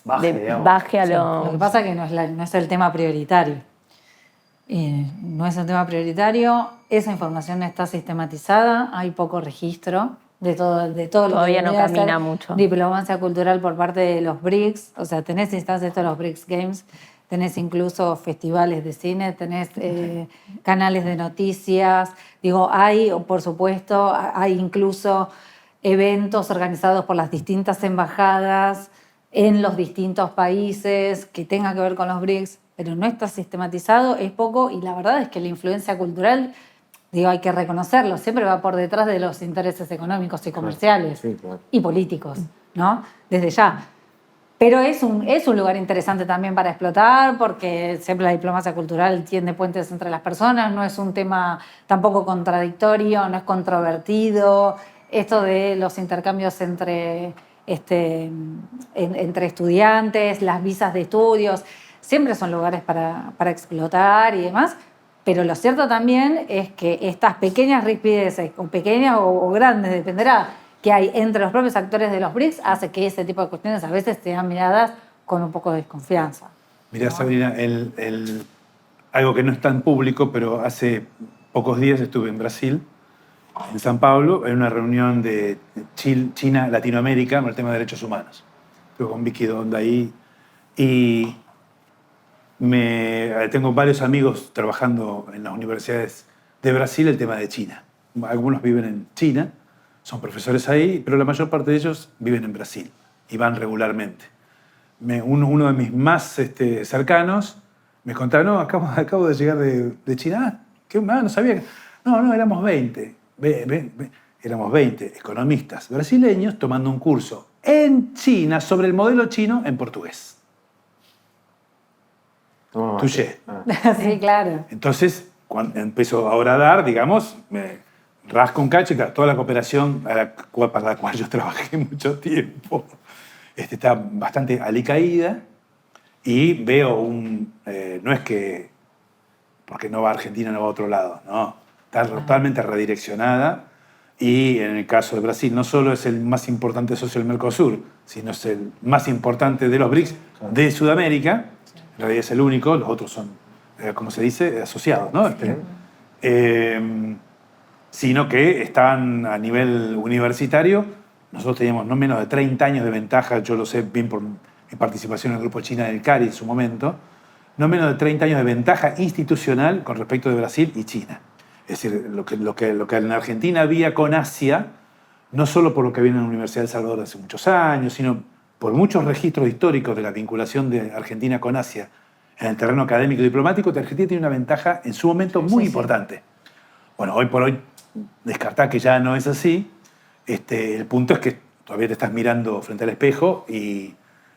baje a lo... Lo que pasa es que no es el tema prioritario. No es el tema prioritario, esa información no está sistematizada, hay poco registro de todo lo que todavía no camina mucho. Diplomacia cultural por parte de los BRICS, o sea, tenés instancias de los BRICS Games, tenés incluso festivales de cine, tenés canales de noticias. Digo, por supuesto, hay incluso eventos organizados por las distintas embajadas en los distintos países que tengan que ver con los BRICS, pero no está sistematizado, es poco, y la verdad es que la influencia cultural, digo, hay que reconocerlo, siempre va por detrás de los intereses económicos y comerciales y políticos, ¿no? Desde ya. Pero es un lugar interesante también para explotar, porque siempre la diplomacia cultural tiende puentes entre las personas, no es un tema tampoco contradictorio, no es controvertido. Esto de los intercambios entre estudiantes, las visas de estudios, siempre son lugares para explotar y demás. Pero lo cierto también es que estas pequeñas rispideces, o pequeñas o grandes, dependerá, que hay entre los propios actores de los BRICS hace que ese tipo de cuestiones a veces sean miradas con un poco de desconfianza. Mirá, ¿no? Sabrina, algo que no es tan público, pero hace pocos días estuve en Brasil, en San Pablo, en una reunión de China-Latinoamérica con el tema de derechos humanos. Estuve con Vicky Donda ahí y tengo varios amigos trabajando en las universidades de Brasil el tema de China. Algunos viven en China, son profesores ahí, pero la mayor parte de ellos viven en Brasil y van regularmente. Uno de mis más cercanos Me contaron, no, acabo de llegar de China. No sabía. No, éramos 20. Éramos 20 economistas brasileños tomando un curso en China sobre el modelo chino en portugués. Touché. Sí, claro. Entonces, cuando empezó ahora a dar, digamos, me rasco un cacho y claro, toda la cooperación para la cual yo trabajé mucho tiempo está bastante alicaída y veo no es que porque no va a Argentina, no va a otro lado, no, está totalmente redireccionada y en el caso de Brasil no solo es el más importante socio del Mercosur, sino es el más importante de los BRICS de Sudamérica. En realidad es el único, los otros son, como se dice, asociados, ¿no? Sino que están a nivel universitario. Nosotros teníamos no menos de 30 años de ventaja, yo lo sé bien por mi participación en el Grupo China del CARI en su momento, no menos de 30 años de ventaja institucional con respecto de Brasil y China. Es decir, lo que en Argentina había con Asia, no solo por lo que había en la Universidad de El Salvador hace muchos años, sino por muchos registros históricos de la vinculación de Argentina con Asia en el terreno académico y diplomático, Argentina tiene una ventaja en su momento muy importante. Bueno, hoy por hoy, descartar que ya no es así, el punto es que todavía te estás mirando frente al espejo y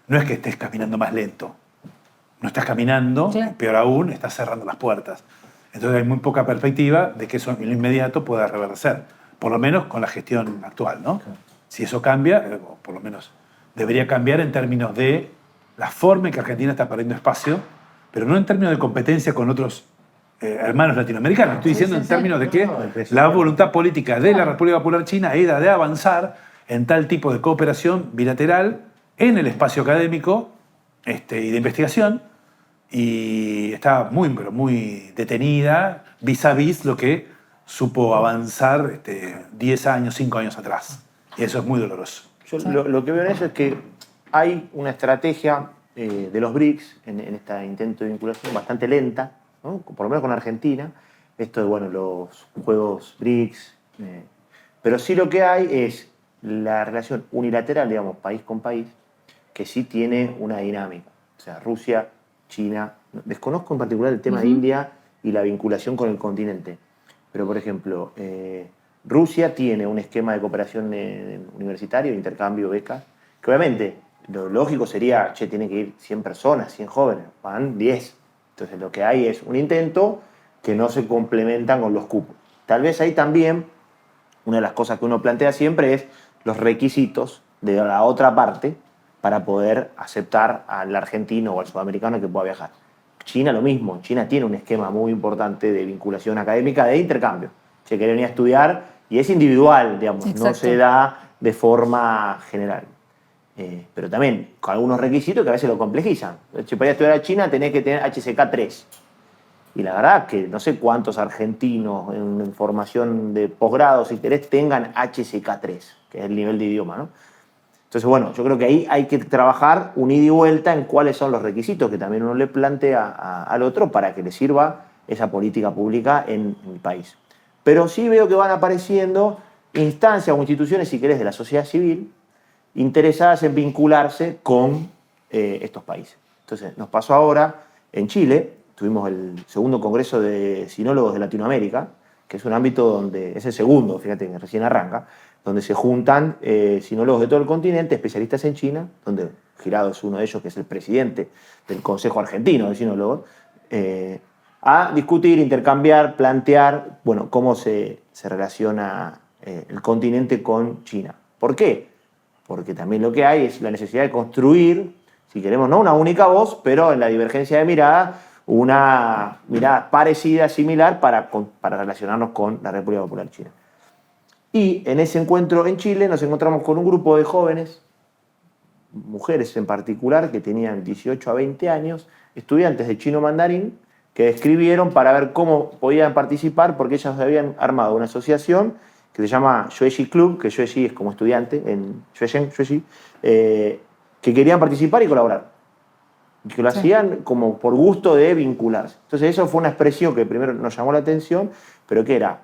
no es que estés caminando más lento. No estás caminando, claro. Peor aún, estás cerrando las puertas. Entonces hay muy poca perspectiva de que eso en lo inmediato pueda reverdecer, por lo menos con la gestión actual, ¿no? Claro. Si eso cambia, o por lo menos debería cambiar en términos de la forma en que Argentina está perdiendo espacio, pero no en términos de competencia con otros hermanos latinoamericanos. Estoy diciendo en términos de que la voluntad política de la República Popular China era de avanzar en tal tipo de cooperación bilateral en el espacio académico y de investigación, y está pero muy detenida vis a vis lo que supo avanzar 10 años, 5 años atrás. Y eso es muy doloroso. Yo lo que veo en eso es que hay una estrategia de los BRICS en este intento de vinculación bastante lenta, ¿no? Por lo menos con Argentina. Esto de, bueno, los juegos BRICS. Pero sí lo que hay es la relación unilateral, digamos, país con país, que sí tiene una dinámica. O sea, Rusia, China. Desconozco en particular el tema de India y la vinculación con el continente. Pero, por ejemplo, Rusia tiene un esquema de cooperación universitario, intercambio, becas, que obviamente lo lógico sería, tienen que ir 100 personas, 100 jóvenes, van 10. Entonces lo que hay es un intento que no se complementan con los cupos. Tal vez ahí también, una de las cosas que uno plantea siempre es los requisitos de la otra parte para poder aceptar al argentino o al sudamericano que pueda viajar. China lo mismo, China tiene un esquema muy importante de vinculación académica, de intercambio. Se quiere venir a estudiar y es individual, digamos, no se da de forma general. Pero también con algunos requisitos que a veces lo complejizan. Si para ir a estudiar a China tenés que tener HSK 3. Y la verdad que no sé cuántos argentinos en formación de posgrado, si querés, tengan HSK 3, que es el nivel de idioma, ¿no? Entonces, bueno, yo creo que ahí hay que trabajar un ida y vuelta en cuáles son los requisitos que también uno le plantea al otro para que le sirva esa política pública en el país. Pero sí veo que van apareciendo instancias o instituciones, si querés, de la sociedad civil, interesadas en vincularse con estos países. Entonces, nos pasó ahora en Chile, tuvimos el segundo Congreso de Sinólogos de Latinoamérica, que es un ámbito donde, es el segundo, fíjate que recién arranca, donde se juntan sinólogos de todo el continente, especialistas en China, donde Girado es uno de ellos, que es el presidente del Consejo Argentino de Sinólogos, a discutir, intercambiar, plantear, bueno, cómo se relaciona el continente con China. ¿Por qué? Porque también lo que hay es la necesidad de construir, si queremos, no una única voz, pero en la divergencia de mirada, una mirada parecida, similar, para relacionarnos con la República Popular China. Y en ese encuentro en Chile nos encontramos con un grupo de jóvenes, mujeres en particular, que tenían 18 a 20 años, estudiantes de chino mandarín, que escribieron para ver cómo podían participar, porque ellas habían armado una asociación que se llama Xuexi Club, que Xuexi es como estudiante en Xuexi, que querían participar y colaborar. Que lo hacían como por gusto de vincularse. Entonces eso fue una expresión que primero nos llamó la atención, pero que era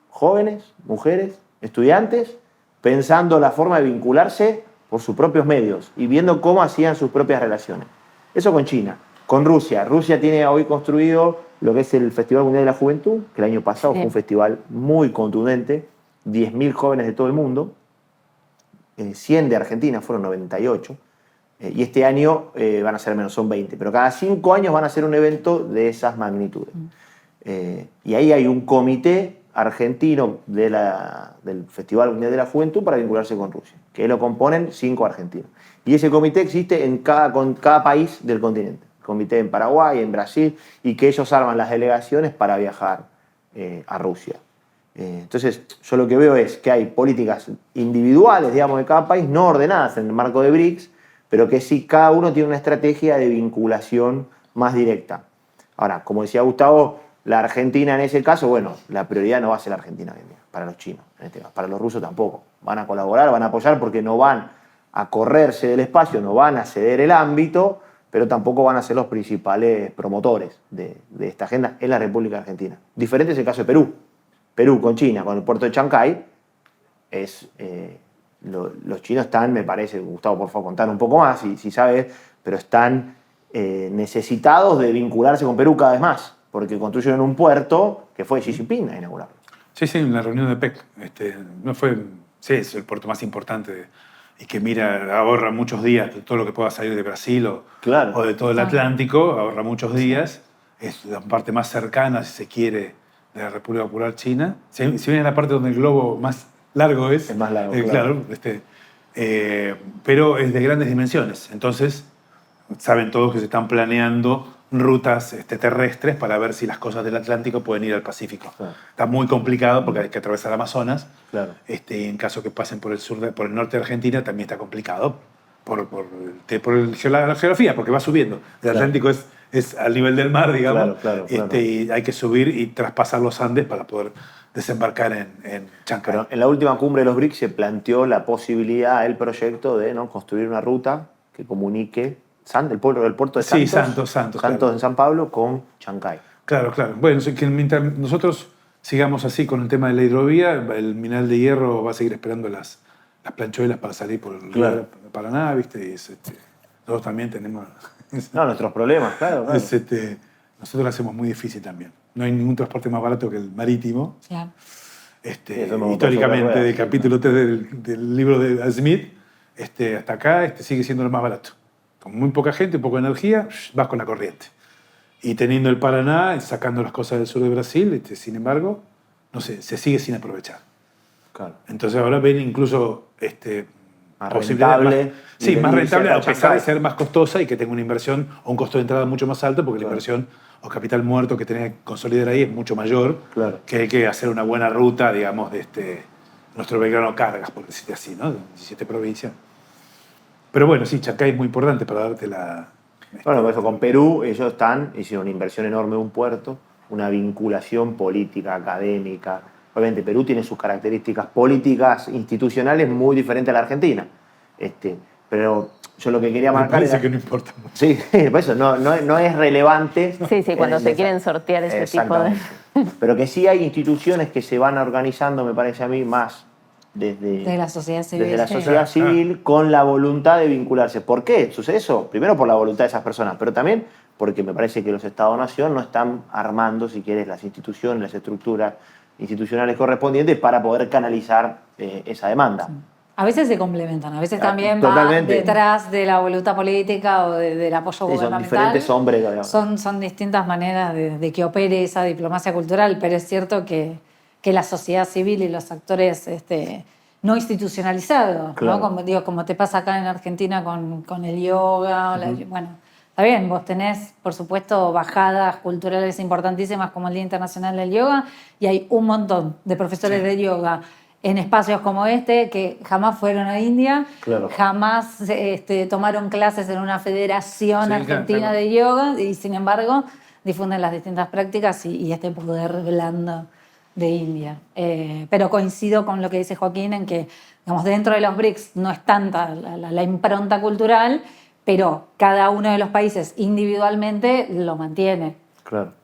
jóvenes, mujeres, estudiantes, pensando la forma de vincularse por sus propios medios y viendo cómo hacían sus propias relaciones. Eso con China. Con Rusia. Rusia tiene hoy construido lo que es el Festival Mundial de la Juventud, que el año pasado fue un festival muy contundente, 10.000 jóvenes de todo el mundo, 100 de Argentina, fueron 98, y este año van a ser menos, son 20, pero cada 5 años van a ser un evento de esas magnitudes. Y ahí hay un comité argentino del Festival Mundial de la Juventud para vincularse con Rusia, que lo componen 5 argentinos. Y ese comité existe en cada país del continente. Comité en Paraguay, en Brasil, y que ellos arman las delegaciones para viajar a Rusia. Entonces, yo lo que veo es que hay políticas individuales, digamos, de cada país, no ordenadas en el marco de BRICS, pero que sí cada uno tiene una estrategia de vinculación más directa. Ahora, como decía Gustavo, la Argentina en ese caso, bueno, la prioridad no va a ser la Argentina para los chinos, en este caso. Para los rusos tampoco. Van a colaborar, van a apoyar porque no van a correrse del espacio, no van a ceder el ámbito, pero tampoco van a ser los principales promotores de esta agenda en la República Argentina. Diferente es el caso de Perú. Perú con China, con el puerto de Chancay, los chinos están, me parece, Gustavo, por favor, contar un poco más, si sabes, pero están necesitados de vincularse con Perú cada vez más, porque construyeron un puerto que fue Xi Jinping a inaugurarlo. Sí, en la reunión de PEC. Sí, es el puerto más importante y que ahorra muchos días de todo lo que pueda salir de Brasil o de todo el Atlántico, ahorra muchos días. Es la parte más cercana, si se quiere, de la República Popular China. Si bien es la parte donde el globo más largo es. Es más largo, claro. Pero es de grandes dimensiones. Entonces, saben todos que se están planeando rutas terrestres para ver si las cosas del Atlántico pueden ir al Pacífico. Claro. Está muy complicado porque hay que atravesar Amazonas. Claro. En caso que pasen por el norte de Argentina también está complicado por la geografía, porque va subiendo. El Atlántico es al nivel del mar, digamos. Claro. Y hay que subir y traspasar los Andes para poder desembarcar en Chancay. Pero en la última cumbre de los BRICS se planteó la posibilidad, el proyecto de construir una ruta que comunique el puerto de Santos, Santos claro, en San Pablo con Chancay. Claro. Bueno, que mientras nosotros sigamos así con el tema de la hidrovía, el mineral de hierro va a seguir esperando las planchuelas para salir por el río de Paraná, ¿viste? Y nosotros también tenemos... nuestros problemas, claro. Nosotros lo hacemos muy difícil también. No hay ningún transporte más barato que el marítimo. Claro. Históricamente, del capítulo 3 del libro de Smith, hasta acá sigue siendo lo más barato. Con muy poca gente, poca energía, vas con la corriente. Y teniendo el Paraná, sacando las cosas del sur de Brasil, sin embargo, se sigue sin aprovechar. Claro. Entonces ahora ven incluso más rentable. Más rentable, a pesar de ser más costosa y que tenga una inversión o un costo de entrada mucho más alto, porque la inversión o capital muerto que tenés que consolidar ahí es mucho mayor que hay que hacer una buena ruta, digamos, de nuestro Belgrano Cargas, por decirte así, ¿no? De 17 provincias. Pero bueno, sí, Chancay es muy importante para darte la... Bueno, por eso con Perú ellos hicieron una inversión enorme de un puerto, una vinculación política, académica. Obviamente Perú tiene sus características políticas, institucionales muy diferentes a la Argentina. Pero yo lo que quería marcar que no importa mucho. Sí, por eso no es relevante. Sí, cuando se quieren sortear ese tipo de... Pero que sí hay instituciones que se van organizando, me parece a mí, más desde la sociedad civil. Desde la sociedad civil con la voluntad de vincularse. ¿Por qué sucede eso? Primero por la voluntad de esas personas, pero también porque me parece que los Estados-nación no están armando, si quieres, las instituciones, las estructuras institucionales correspondientes para poder canalizar esa demanda. Sí. A veces se complementan, a veces también va detrás de la voluntad política o del apoyo gubernamental. Son diferentes hombres. Son distintas maneras de que opere esa diplomacia cultural, pero es cierto que la sociedad civil y los actores no institucionalizados, claro. ¿No? Como te pasa acá en Argentina con el yoga. Bueno, está bien, vos tenés, por supuesto, bajadas culturales importantísimas como el Día Internacional del Yoga, y hay un montón de profesores de yoga en espacios como que jamás fueron a India, jamás tomaron clases en una federación argentina de yoga, y sin embargo difunden las distintas prácticas y este poder blando de India. Pero coincido con lo que dice Joaquín en que, digamos, dentro de los BRICS no es tanta la impronta cultural, pero cada uno de los países individualmente lo mantiene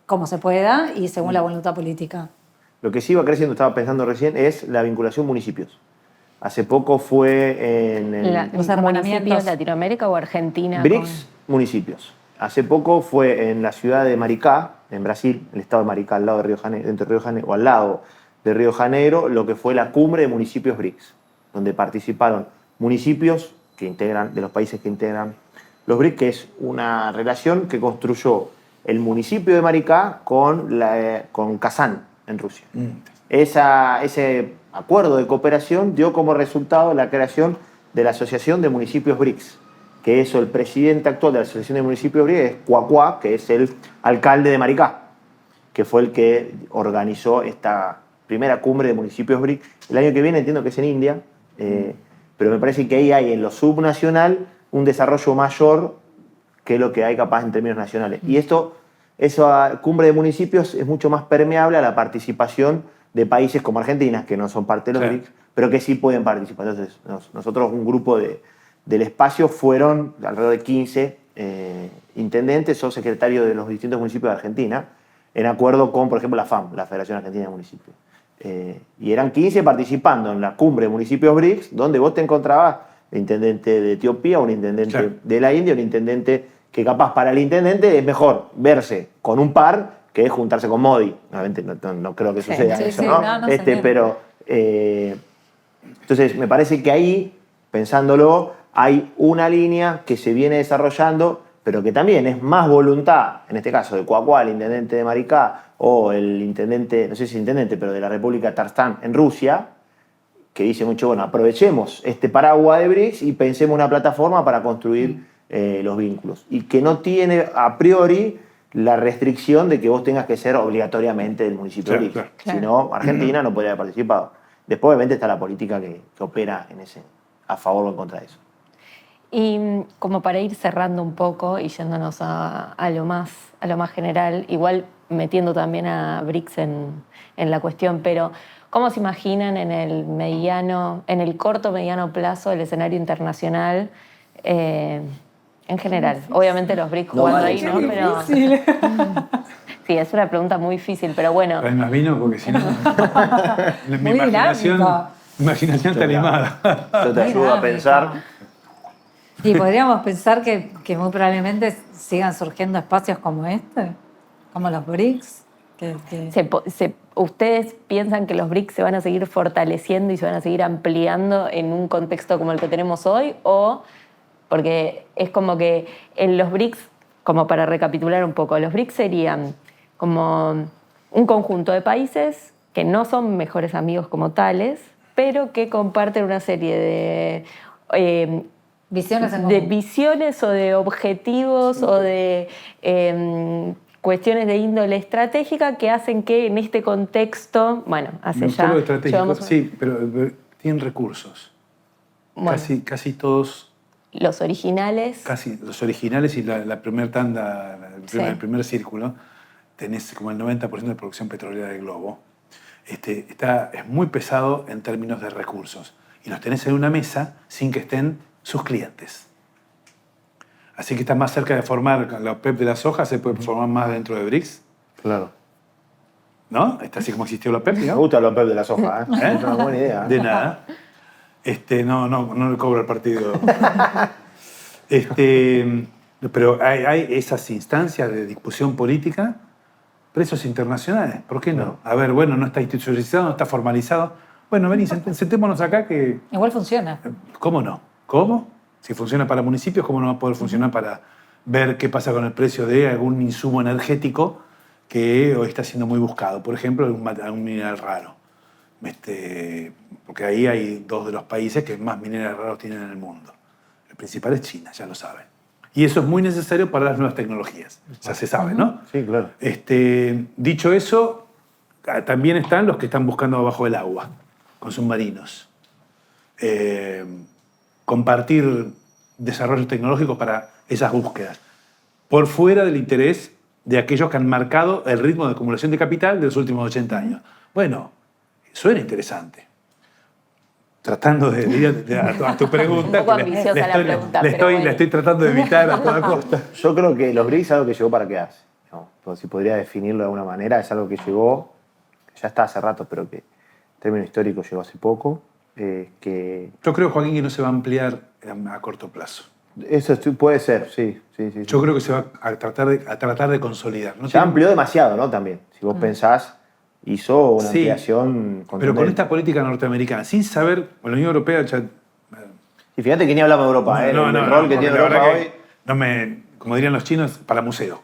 como se pueda y según la voluntad política. Lo que sí va creciendo, estaba pensando recién, es la vinculación municipios. Hace poco fue en ¿Los municipios de Latinoamérica o Argentina? BRICS, municipios. hace poco fue en la ciudad de Maricá, en Brasil, el estado de Maricá, al lado de Río de Janeiro, dentro de Río de Janeiro, o al lado de Río de Janeiro, lo que fue la cumbre de municipios BRICS, donde participaron municipios de los países que integran los BRICS, que es una relación que construyó el municipio de Maricá con Kazán, en Rusia. Ese acuerdo de cooperación dio como resultado la creación de la Asociación de Municipios BRICS, que eso, el presidente actual de la Asociación de Municipios BRICS es Cuacuá, que es el alcalde de Maricá, que fue el que organizó esta primera cumbre de municipios BRICS. El año que viene entiendo que es en India, pero me parece que ahí hay en lo subnacional un desarrollo mayor que lo que hay capaz en términos nacionales. Y esa cumbre de municipios es mucho más permeable a la participación de países como Argentina, que no son parte de los BRICS, pero que sí pueden participar. Entonces, nosotros, un grupo del espacio, fueron alrededor de 15 intendentes o secretarios de los distintos municipios de Argentina, en acuerdo con, por ejemplo, la FAM, la Federación Argentina de Municipios. Y eran 15 participando en la cumbre de municipios BRICS, donde vos te encontrabas el intendente de Etiopía, un intendente de la India, un intendente que capaz para el intendente es mejor verse con un par que juntarse con Modi. Obviamente no creo que suceda eso, ¿no? Pero, entonces, me parece que ahí, pensándolo, hay una línea que se viene desarrollando, pero que también es más voluntad, en este caso de Cuacuá, el intendente de Maricá, o el intendente, no sé si es intendente, pero de la República de Tatarstan en Rusia, que dice mucho, bueno, aprovechemos este paraguas de BRICS y pensemos una plataforma para construir los vínculos. Y que no tiene a priori la restricción de que vos tengas que ser obligatoriamente del municipio de BRICS. Si no, Argentina no podría haber participado. Después, obviamente, está la política que opera a favor o en contra de eso. Y como para ir cerrando un poco y yéndonos a lo más general, igual metiendo también a BRICS en la cuestión, pero ¿cómo se imaginan en el corto mediano plazo el escenario internacional en general? Obviamente los BRICS jugando ahí, ¿no? Pero sí, es una pregunta muy difícil, pero bueno. Trae más vino porque si no... mi imaginación está animada. Yo te ayudo a pensar. Y podríamos pensar que muy probablemente sigan surgiendo espacios como este, como los BRICS. ¿Ustedes piensan que los BRICS se van a seguir fortaleciendo y se van a seguir ampliando en un contexto como el que tenemos hoy? ¿O porque es como que en los BRICS, como para recapitular un poco, los BRICS serían como un conjunto de países que no son mejores amigos como tales, pero que comparten una serie de visiones o de objetivos o de cuestiones de índole estratégica que hacen que en este contexto, bueno, hace ya... Solo estratégico, sí, pero tienen recursos. Bueno, casi todos... Los originales. Casi los originales y la primera tanda, el primer círculo, tenés como el 90% de producción petrolera del globo. Es muy pesado en términos de recursos. Y los tenés en una mesa sin que estén sus clientes. Así que está más cerca de formar la OPEP de la soja, se puede formar más dentro de BRICS. Claro. ¿No? Está así como existió la OPEP, ¿no? Me gusta la OPEP de la soja, ¿eh? Es una buena idea. De nada. No le cobro el partido. Pero hay esas instancias de discusión política, presos internacionales, ¿por qué no? A ver, bueno, no está institucionalizado, no está formalizado. Bueno, vení, sentémonos acá que... Igual funciona. ¿Cómo no? ¿Cómo? Si funciona para municipios, ¿cómo no va a poder funcionar para ver qué pasa con el precio de algún insumo energético que hoy está siendo muy buscado? Por ejemplo, algún mineral raro. Porque ahí hay dos de los países que más minerales raros tienen en el mundo. El principal es China, ya lo saben. Y eso es muy necesario para las nuevas tecnologías. Ya se sabe, ¿no? Sí, claro. Dicho eso, también están los que están buscando abajo del agua, con submarinos. Compartir desarrollos tecnológicos para esas búsquedas, por fuera del interés de aquellos que han marcado el ritmo de acumulación de capital de los últimos 80 años. Bueno, suena interesante. Tratando de ir a tu pregunta. Un poco ambiciosa la pregunta, pero la estoy tratando de evitar a toda costa. Yo creo que los BRICS es algo que llegó para quedarse. ¿No? Si podría definirlo de alguna manera, es algo que llegó, que ya está hace rato, pero que en términos históricos llegó hace poco. Yo creo, Joaquín, que no se va a ampliar a corto plazo. Eso puede ser, sí. Yo creo que se va a tratar de consolidar. ¿No? Se amplió demasiado, ¿no? También. Si vos pensás, hizo una ampliación pero con contundente. esta política norteamericana, sin saber, la Unión Europea ya... Y fíjate que ni hablamos de Europa, ¿eh? El rol que porque tiene la Europa verdad hoy. que no me, como dirían los chinos, para museo.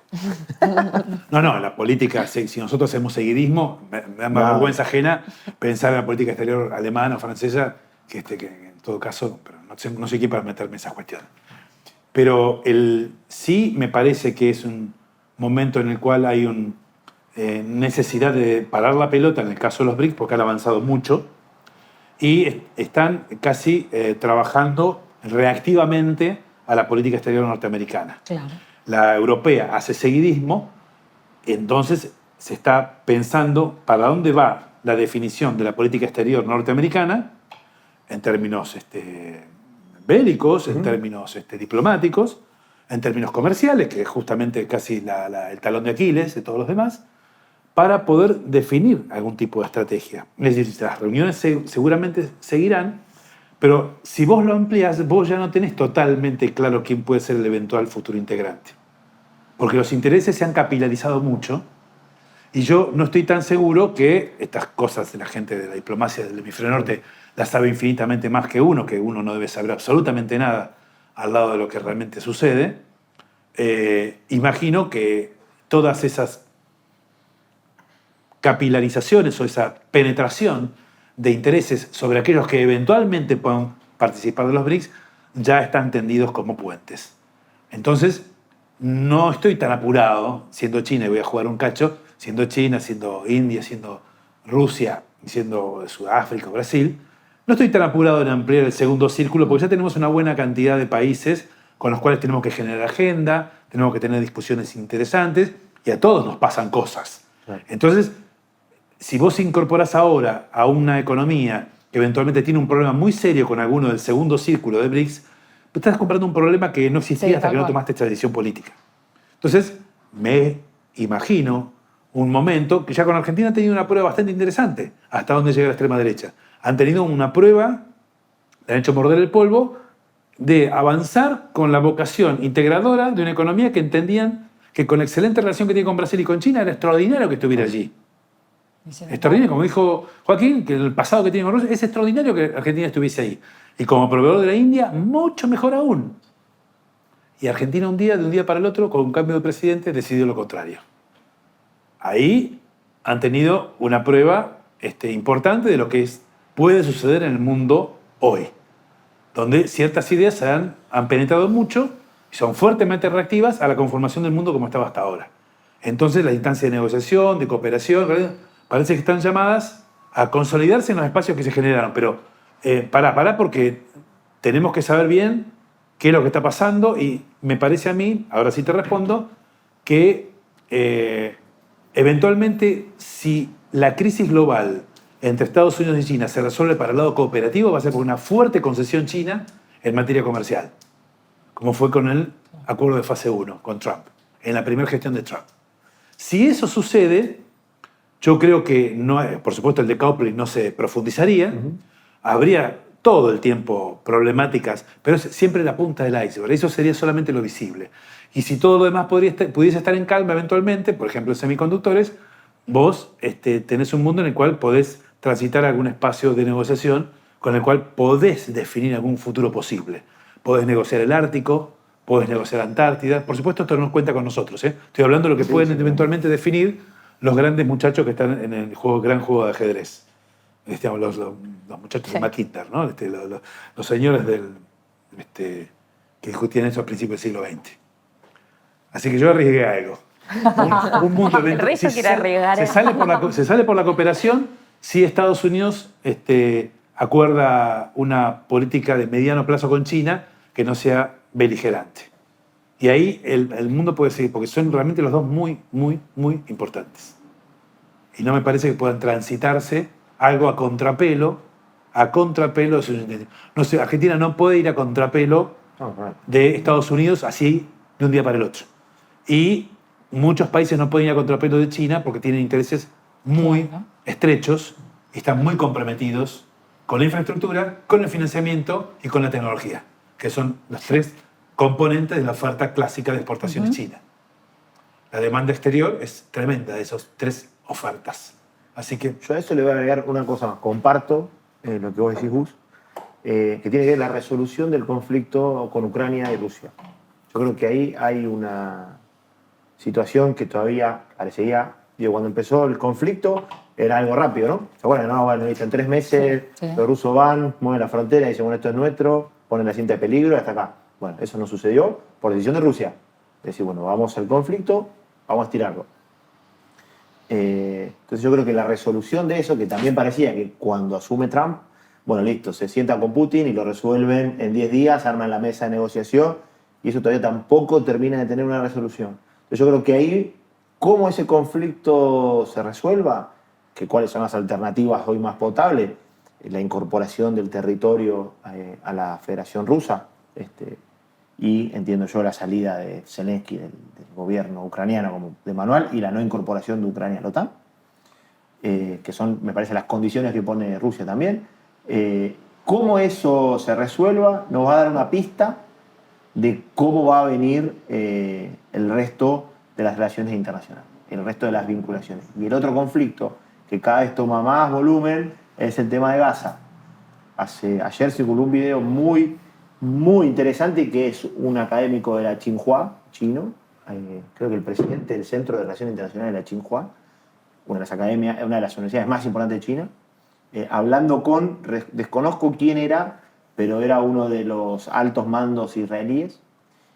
No, la política, si nosotros hacemos seguidismo, me da más vergüenza ajena pensar en la política exterior alemana o francesa, que en todo caso, pero no sé quién para meterme en esas cuestiones. Pero sí me parece que es un momento en el cual hay una necesidad de parar la pelota, en el caso de los BRICS, porque han avanzado mucho, y están casi trabajando reactivamente a la política exterior norteamericana. Claro. La europea hace seguidismo, entonces se está pensando para dónde va la definición de la política exterior norteamericana en términos bélicos, en términos diplomáticos, en términos comerciales, que es justamente casi el talón de Aquiles de todos los demás, para poder definir algún tipo de estrategia. Es decir, las reuniones seguramente seguirán, pero si vos lo ampliás, vos ya no tenés totalmente claro quién puede ser el eventual futuro integrante. Porque los intereses se han capilarizado mucho y yo no estoy tan seguro que estas cosas de la gente de la diplomacia del hemisferio norte las sabe infinitamente más que uno no debe saber absolutamente nada al lado de lo que realmente sucede. Imagino que todas esas capilarizaciones o esa penetración de intereses sobre aquellos que eventualmente puedan participar de los BRICS ya están tendidos como puentes. Entonces, no estoy tan apurado, siendo China, y voy a jugar un cacho, siendo China, siendo India, siendo Rusia, siendo Sudáfrica o Brasil, no estoy tan apurado en ampliar el segundo círculo porque ya tenemos una buena cantidad de países con los cuales tenemos que generar agenda, tenemos que tener discusiones interesantes y a todos nos pasan cosas. Entonces, si vos incorporás ahora a una economía que eventualmente tiene un problema muy serio con alguno del segundo círculo de BRICS, estás comprando un problema que no existía hasta que no tomaste esta decisión política. Entonces, me imagino un momento que ya con Argentina han tenido una prueba bastante interesante hasta dónde llega la extrema derecha. Han tenido una prueba, le han hecho morder el polvo, de avanzar con la vocación integradora de una economía que entendían que con la excelente relación que tiene con Brasil y con China era extraordinario que estuviera allí. Extraordinario, como dijo Joaquín, que el pasado que tiene con Rusia, es extraordinario que Argentina estuviese ahí. Y como proveedor de la India, mucho mejor aún. Y Argentina de un día para el otro, con un cambio de presidente, decidió lo contrario. Ahí han tenido una prueba importante de lo que puede suceder en el mundo hoy, donde ciertas ideas han penetrado mucho y son fuertemente reactivas a la conformación del mundo como estaba hasta ahora. Entonces, las instancias de negociación, de cooperación, parece que están llamadas a consolidarse en los espacios que se generaron. Pero pará, porque tenemos que saber bien qué es lo que está pasando y me parece a mí, ahora sí te respondo, que eventualmente si la crisis global entre Estados Unidos y China se resuelve para el lado cooperativo, va a ser por una fuerte concesión china en materia comercial, como fue con el acuerdo de fase 1 con Trump, en la primera gestión de Trump. Si eso sucede, yo creo que, por supuesto, el decoupling no se profundizaría, habría todo el tiempo problemáticas, pero es siempre la punta del iceberg, eso sería solamente lo visible. Y si todo lo demás pudiese estar en calma eventualmente, por ejemplo en semiconductores, vos tenés un mundo en el cual podés transitar algún espacio de negociación con el cual podés definir algún futuro posible. Podés negociar el Ártico, podés negociar Antártida. Por supuesto, esto no cuenta con nosotros. Estoy hablando de lo que pueden eventualmente definir los grandes muchachos que están en el gran juego de ajedrez. Los muchachos de McIntyre, ¿no? Los señores que discutían eso a principios del siglo XX. Así que yo arriesgué algo. Un mundo El rey no quiere arriesgar. Se sale por la cooperación si Estados Unidos acuerda una política de mediano plazo con China que no sea beligerante. Y ahí el mundo puede seguir, porque son realmente los dos muy, muy, muy importantes. Y no me parece que puedan transitarse algo a contrapelo. No sé, Argentina no puede ir a contrapelo de Estados Unidos así de un día para el otro. Y muchos países no pueden ir a contrapelo de China porque tienen intereses muy estrechos y están muy comprometidos con la infraestructura, con el financiamiento y con la tecnología, que son los tres componente de la oferta clásica de exportaciones china. La demanda exterior es tremenda de esas 3 ofertas. Así que Yo a eso le voy a agregar una cosa más. Comparto lo que vos decís, Gus, que tiene que ver la resolución del conflicto con Ucrania y Rusia. Yo creo que ahí hay una situación que todavía parecería, cuando empezó el conflicto era algo rápido, ¿no? ¿Se acuerdan? No, bueno, en 3 meses Sí. los rusos van, mueven la frontera y dicen, bueno, esto es nuestro, ponen la cinta de peligro y hasta acá. Bueno, eso no sucedió por decisión de Rusia. Es decir, bueno, vamos al conflicto, vamos a estirarlo. Entonces yo creo que la resolución de eso, que también parecía que cuando asume Trump, bueno, listo, se sientan con Putin y lo resuelven en 10 días, arman la mesa de negociación y eso todavía tampoco termina de tener una resolución. Entonces yo creo que ahí, cómo ese conflicto se resuelva, que cuáles son las alternativas hoy más potables, la incorporación del territorio a la Federación Rusa, y entiendo yo la salida de Zelensky del gobierno ucraniano como de manual y la no incorporación de Ucrania a la OTAN, que son, me parece, las condiciones que pone Rusia también. Cómo eso se resuelva nos va a dar una pista de cómo va a venir el resto de las relaciones internacionales, el resto de las vinculaciones. Y el otro conflicto que cada vez toma más volumen es el tema de Gaza. Ayer circuló un video muy interesante que es un académico de la Tsinghua, chino, creo que el presidente del Centro de Relaciones Internacionales de la Tsinghua, una de las universidades más importantes de China, hablando con, desconozco quién era, pero era uno de los altos mandos israelíes,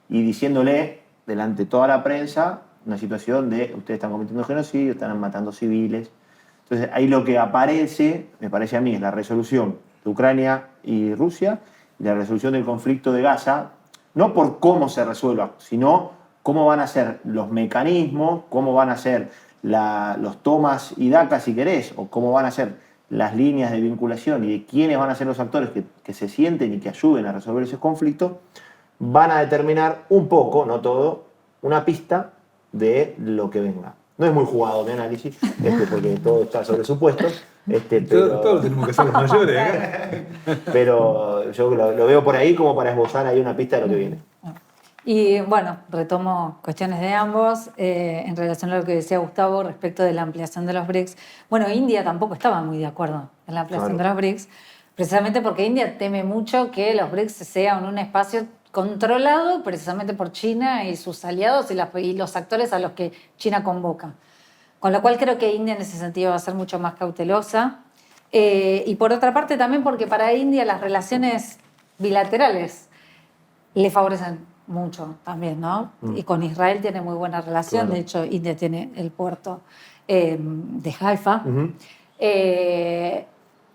y diciéndole, delante de toda la prensa, una situación de ustedes están cometiendo genocidio, están matando civiles. Entonces ahí lo que aparece, me parece a mí, es la resolución de Ucrania y Rusia, y la resolución del conflicto de Gaza, no por cómo se resuelva, sino cómo van a ser los mecanismos, cómo van a ser los tomas y dacas, si querés, o cómo van a ser las líneas de vinculación y de quiénes van a ser los actores que se sienten y que ayuden a resolver esos conflictos, van a determinar un poco, no todo, una pista de lo que venga. No es muy jugado mi análisis, porque todo está sobre supuestos. Pero, todos tenemos que ser los mayores acá. pero yo lo veo por ahí como para esbozar ahí una pista de lo que viene. Y bueno, retomo cuestiones de ambos en relación a lo que decía Gustavo respecto de la ampliación de los BRICS. Bueno, India tampoco estaba muy de acuerdo en la ampliación de los BRICS, precisamente porque India teme mucho que los BRICS sean un espacio controlado precisamente por China y sus aliados y los actores a los que China convoca. Con lo cual creo que India en ese sentido va a ser mucho más cautelosa. Y por otra parte también porque para India las relaciones bilaterales le favorecen mucho también, ¿no? Y con Israel tiene muy buena relación. Claro. De hecho, India tiene el puerto de Haifa.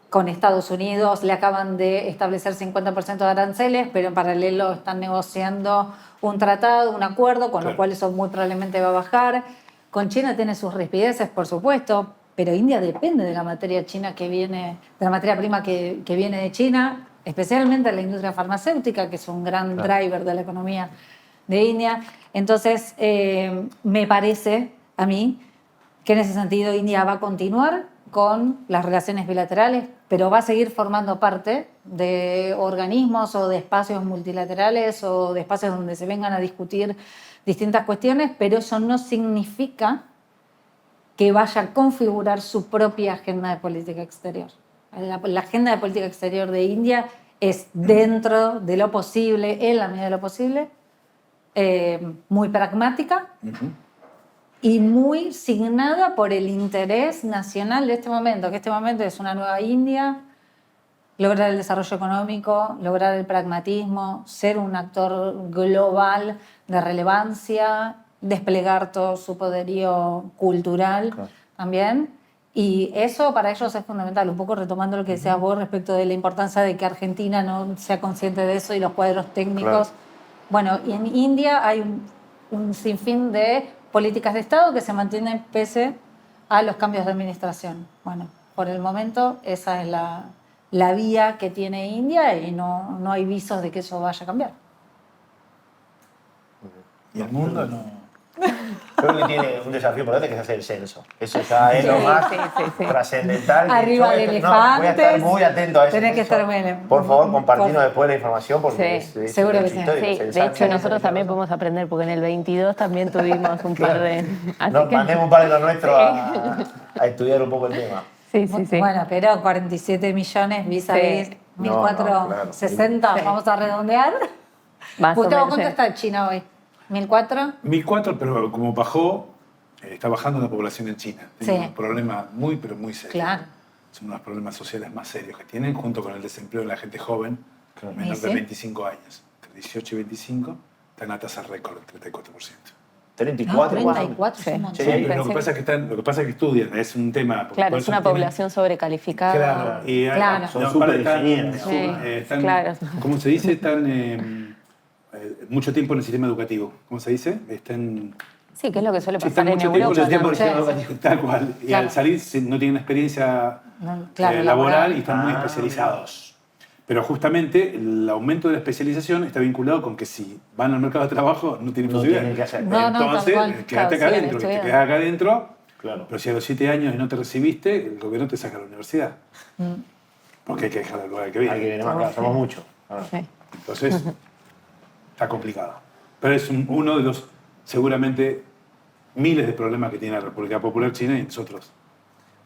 Con Estados Unidos le acaban de establecer 50% de aranceles, pero en paralelo están negociando un tratado, un acuerdo, con lo cual eso muy probablemente va a bajar. Con China tiene sus rispideces, por supuesto, pero India depende de la materia china que viene, de la materia prima que viene de China, especialmente la industria farmacéutica, que es un gran driver de la economía de India. Entonces, me parece a mí que en ese sentido India va a continuar con las relaciones bilaterales, pero va a seguir formando parte de organismos o de espacios multilaterales o de espacios donde se vengan a discutir distintas cuestiones, pero eso no significa que vaya a configurar su propia agenda de política exterior. La agenda de política exterior de India es dentro de lo posible, en la medida de lo posible, muy pragmática y muy signada por el interés nacional de este momento, que este momento es una nueva India, lograr el desarrollo económico, lograr el pragmatismo, ser un actor global de relevancia, desplegar todo su poderío cultural también. Y eso para ellos es fundamental, un poco retomando lo que decías vos respecto de la importancia de que Argentina no sea consciente de eso y los cuadros técnicos. Claro. Bueno, y en India hay un sinfín de políticas de Estado que se mantienen pese a los cambios de administración. Bueno, por el momento esa es la vía que tiene India y no hay visos de que eso vaya a cambiar. Y el mundo no. creo que tiene un desafío por delante que es hacer el censo. Eso ya es lo más sí. trascendental. Arriba de Voy a estar elefantes. muy atento a eso. Tenés que estar muy Por favor, compartirnos después la información porque Sí, es seguro un que sí. histórico, Sí, se de deshace, hecho se nosotros deshace. también podemos aprender porque en el 22 también tuvimos un par de... así Nos que- mandemos un par de los nuestros a estudiar un poco el tema. Sí, sí, sí. Bueno, pero 47 millones vis a vis Sí. 1460, Sí. vamos a redondear. Más o Gustavo, menos, ¿cuánto sí. está China hoy? ¿1004? 1004, pero como bajó, está bajando la población en China. Tiene Sí. un problema muy, pero muy serio. Claro. Son uno de los problemas sociales más serios que tienen, junto con el desempleo de la gente joven, menor ¿Sí? de 25 años. Entre 18 y 25 está en una tasa récord, el 34%. 34, No, 34 es Sí. un montón. Sí, Pero lo que pasa es que estudian, es un tema. porque Claro, por es eso una tienen- población sobrecalificada. Claro, y Claro. Son aparte superingenieros, están, digamos. están, Claro. ¿cómo se dice? Están mucho tiempo en el sistema educativo. ¿Cómo se dice? Están, Sí, que es lo que suele sí, pasar están en mucho tiempo en el Europa. sistema también. educativo, tal cual. Y Claro. al salir no tienen experiencia No, claro, laboral laboral. y están muy especializados. Pero justamente el aumento de la especialización está vinculado con que si van al mercado de trabajo no tienen No posibilidad. tienen que hacer. No, no, Entonces, tal cual. quédate Claro, acá siguen adentro. Que te estudiando. quedas acá adentro, Claro. pero si a los 7 años no te recibiste, el gobierno te saca a la universidad. Porque hay que dejar el lugar que viene. Hay que venir más claro, somos muchos. Sí. Entonces, está complicado. Pero es uno de los, seguramente, miles de problemas que tiene la República Popular China y nosotros.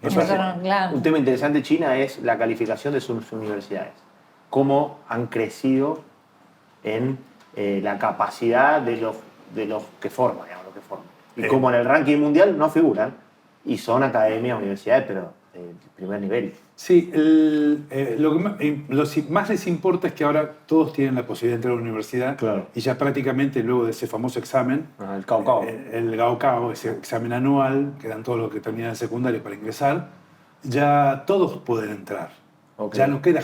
Nosotros, claro. Un tema interesante de China es la calificación de sus universidades. Cómo han crecido en la capacidad de los que forman, digamos, los que forman. Y cómo en el ranking mundial no figuran. Y son academias, universidades, pero de primer nivel. Sí, lo que más les importa es que ahora todos tienen la posibilidad de entrar a la universidad. Claro. Y ya prácticamente luego de ese famoso examen, El Cao. el Gaokao, ese examen anual, que dan todos los que terminan el secundario para ingresar, ya todos pueden entrar. Ok. Ya no queda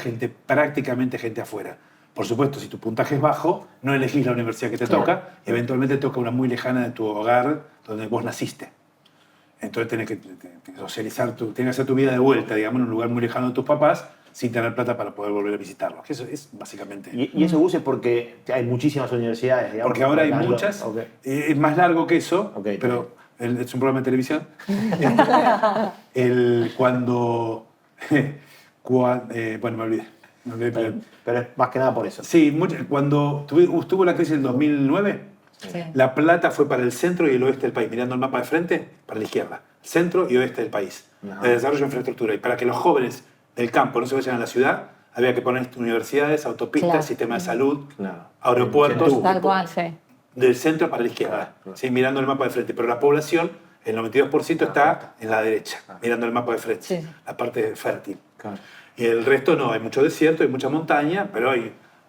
prácticamente gente afuera. Por supuesto, si tu puntaje es bajo, no elegís la universidad que te toca, y eventualmente toca una muy lejana de tu hogar donde vos naciste. Entonces tenés que socializar, tienes que hacer tu vida de vuelta, digamos, en un lugar muy lejano de tus papás, sin tener plata para poder volver a visitarlos. Eso es básicamente. Y eso Gus es porque hay muchísimas universidades, digamos. Porque ahora hay Hablando- muchas, Ok. es más largo que eso, Ok, pero es un programa de televisión. Cuando bueno, me olvidé. Pero es más que nada por eso. Sí, cuando tuvo la crisis del 2009, Sí. la plata fue para el centro y el oeste del país. Mirando el mapa de frente, para la izquierda. Centro y oeste del país. Ajá. De desarrollo de infraestructura. Y para que los jóvenes del campo no se vayan a la ciudad, había que poner universidades, autopistas, Claro. sistema de salud, Claro. aeropuertos. Tal cual. Sí. Del centro para la izquierda, Claro. ¿sí? Mirando el mapa de frente. Pero la población, el 92% está en la derecha, mirando el mapa de frente, Sí. la parte fértil. Claro. Y el resto no, hay mucho desierto, hay mucha montaña, pero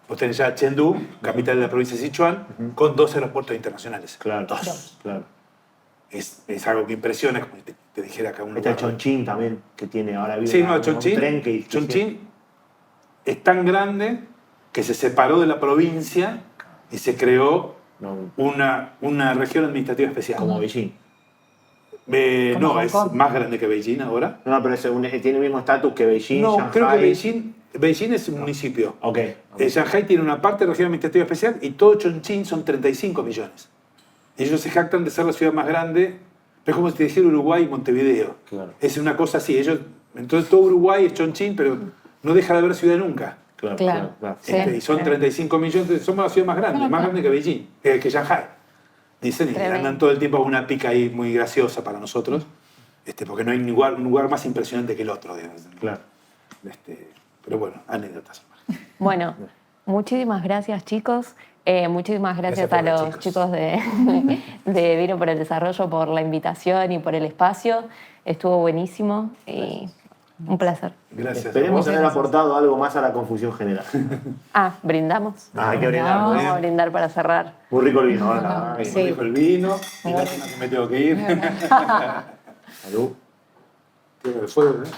vos tenés ya Chengdu, capital de la provincia de Sichuan, con 2 aeropuertos internacionales. Claro. 2. Claro. Es algo que impresiona, como te dijera acá un Está lugar. Chongqing también, que tiene ahora vive Sí, no, un tren que Chongqing es tan grande que se separó de la provincia y se creó No, una región administrativa especial. como Beijing. Como No, Hong es Kong. más grande que Beijing ahora. No, pero tiene el mismo estatus que Beijing, No, Shanghai. creo que Beijing es un municipio. Ok. Shanghai tiene una parte de región administrativa especial y todo Chongqing son 35 millones. Ellos se jactan de ser la ciudad más grande, pero es como si te dijera Uruguay y Montevideo. Claro. Es una cosa así. Entonces todo Uruguay es Chongqing, pero no deja de haber ciudad nunca. Claro. Sí. Y son 35 millones, somos la ciudad más grande, más grande que Beijing, que Shanghai. Dicen, y Tremendo. andan todo el tiempo con una pica ahí muy graciosa para nosotros, porque no hay un lugar más impresionante que el otro. Digamos. Claro. Pero bueno, anécdotas. Bueno, muchísimas gracias, chicos. Muchísimas gracias, Gracias a por los los chicos de Vino por el Desarrollo por la invitación y por el espacio. Estuvo buenísimo y un placer. Gracias. Esperemos a vos. haber aportado algo más a la confusión general. Brindamos. Hay que brindar. No. muy Vamos a bien. brindar para cerrar. Muy rico el vino. ¿Verdad? Me Sí. dijo el vino, y lástima que me tengo que ir. Salud. Tiene el fuego, ¿eh?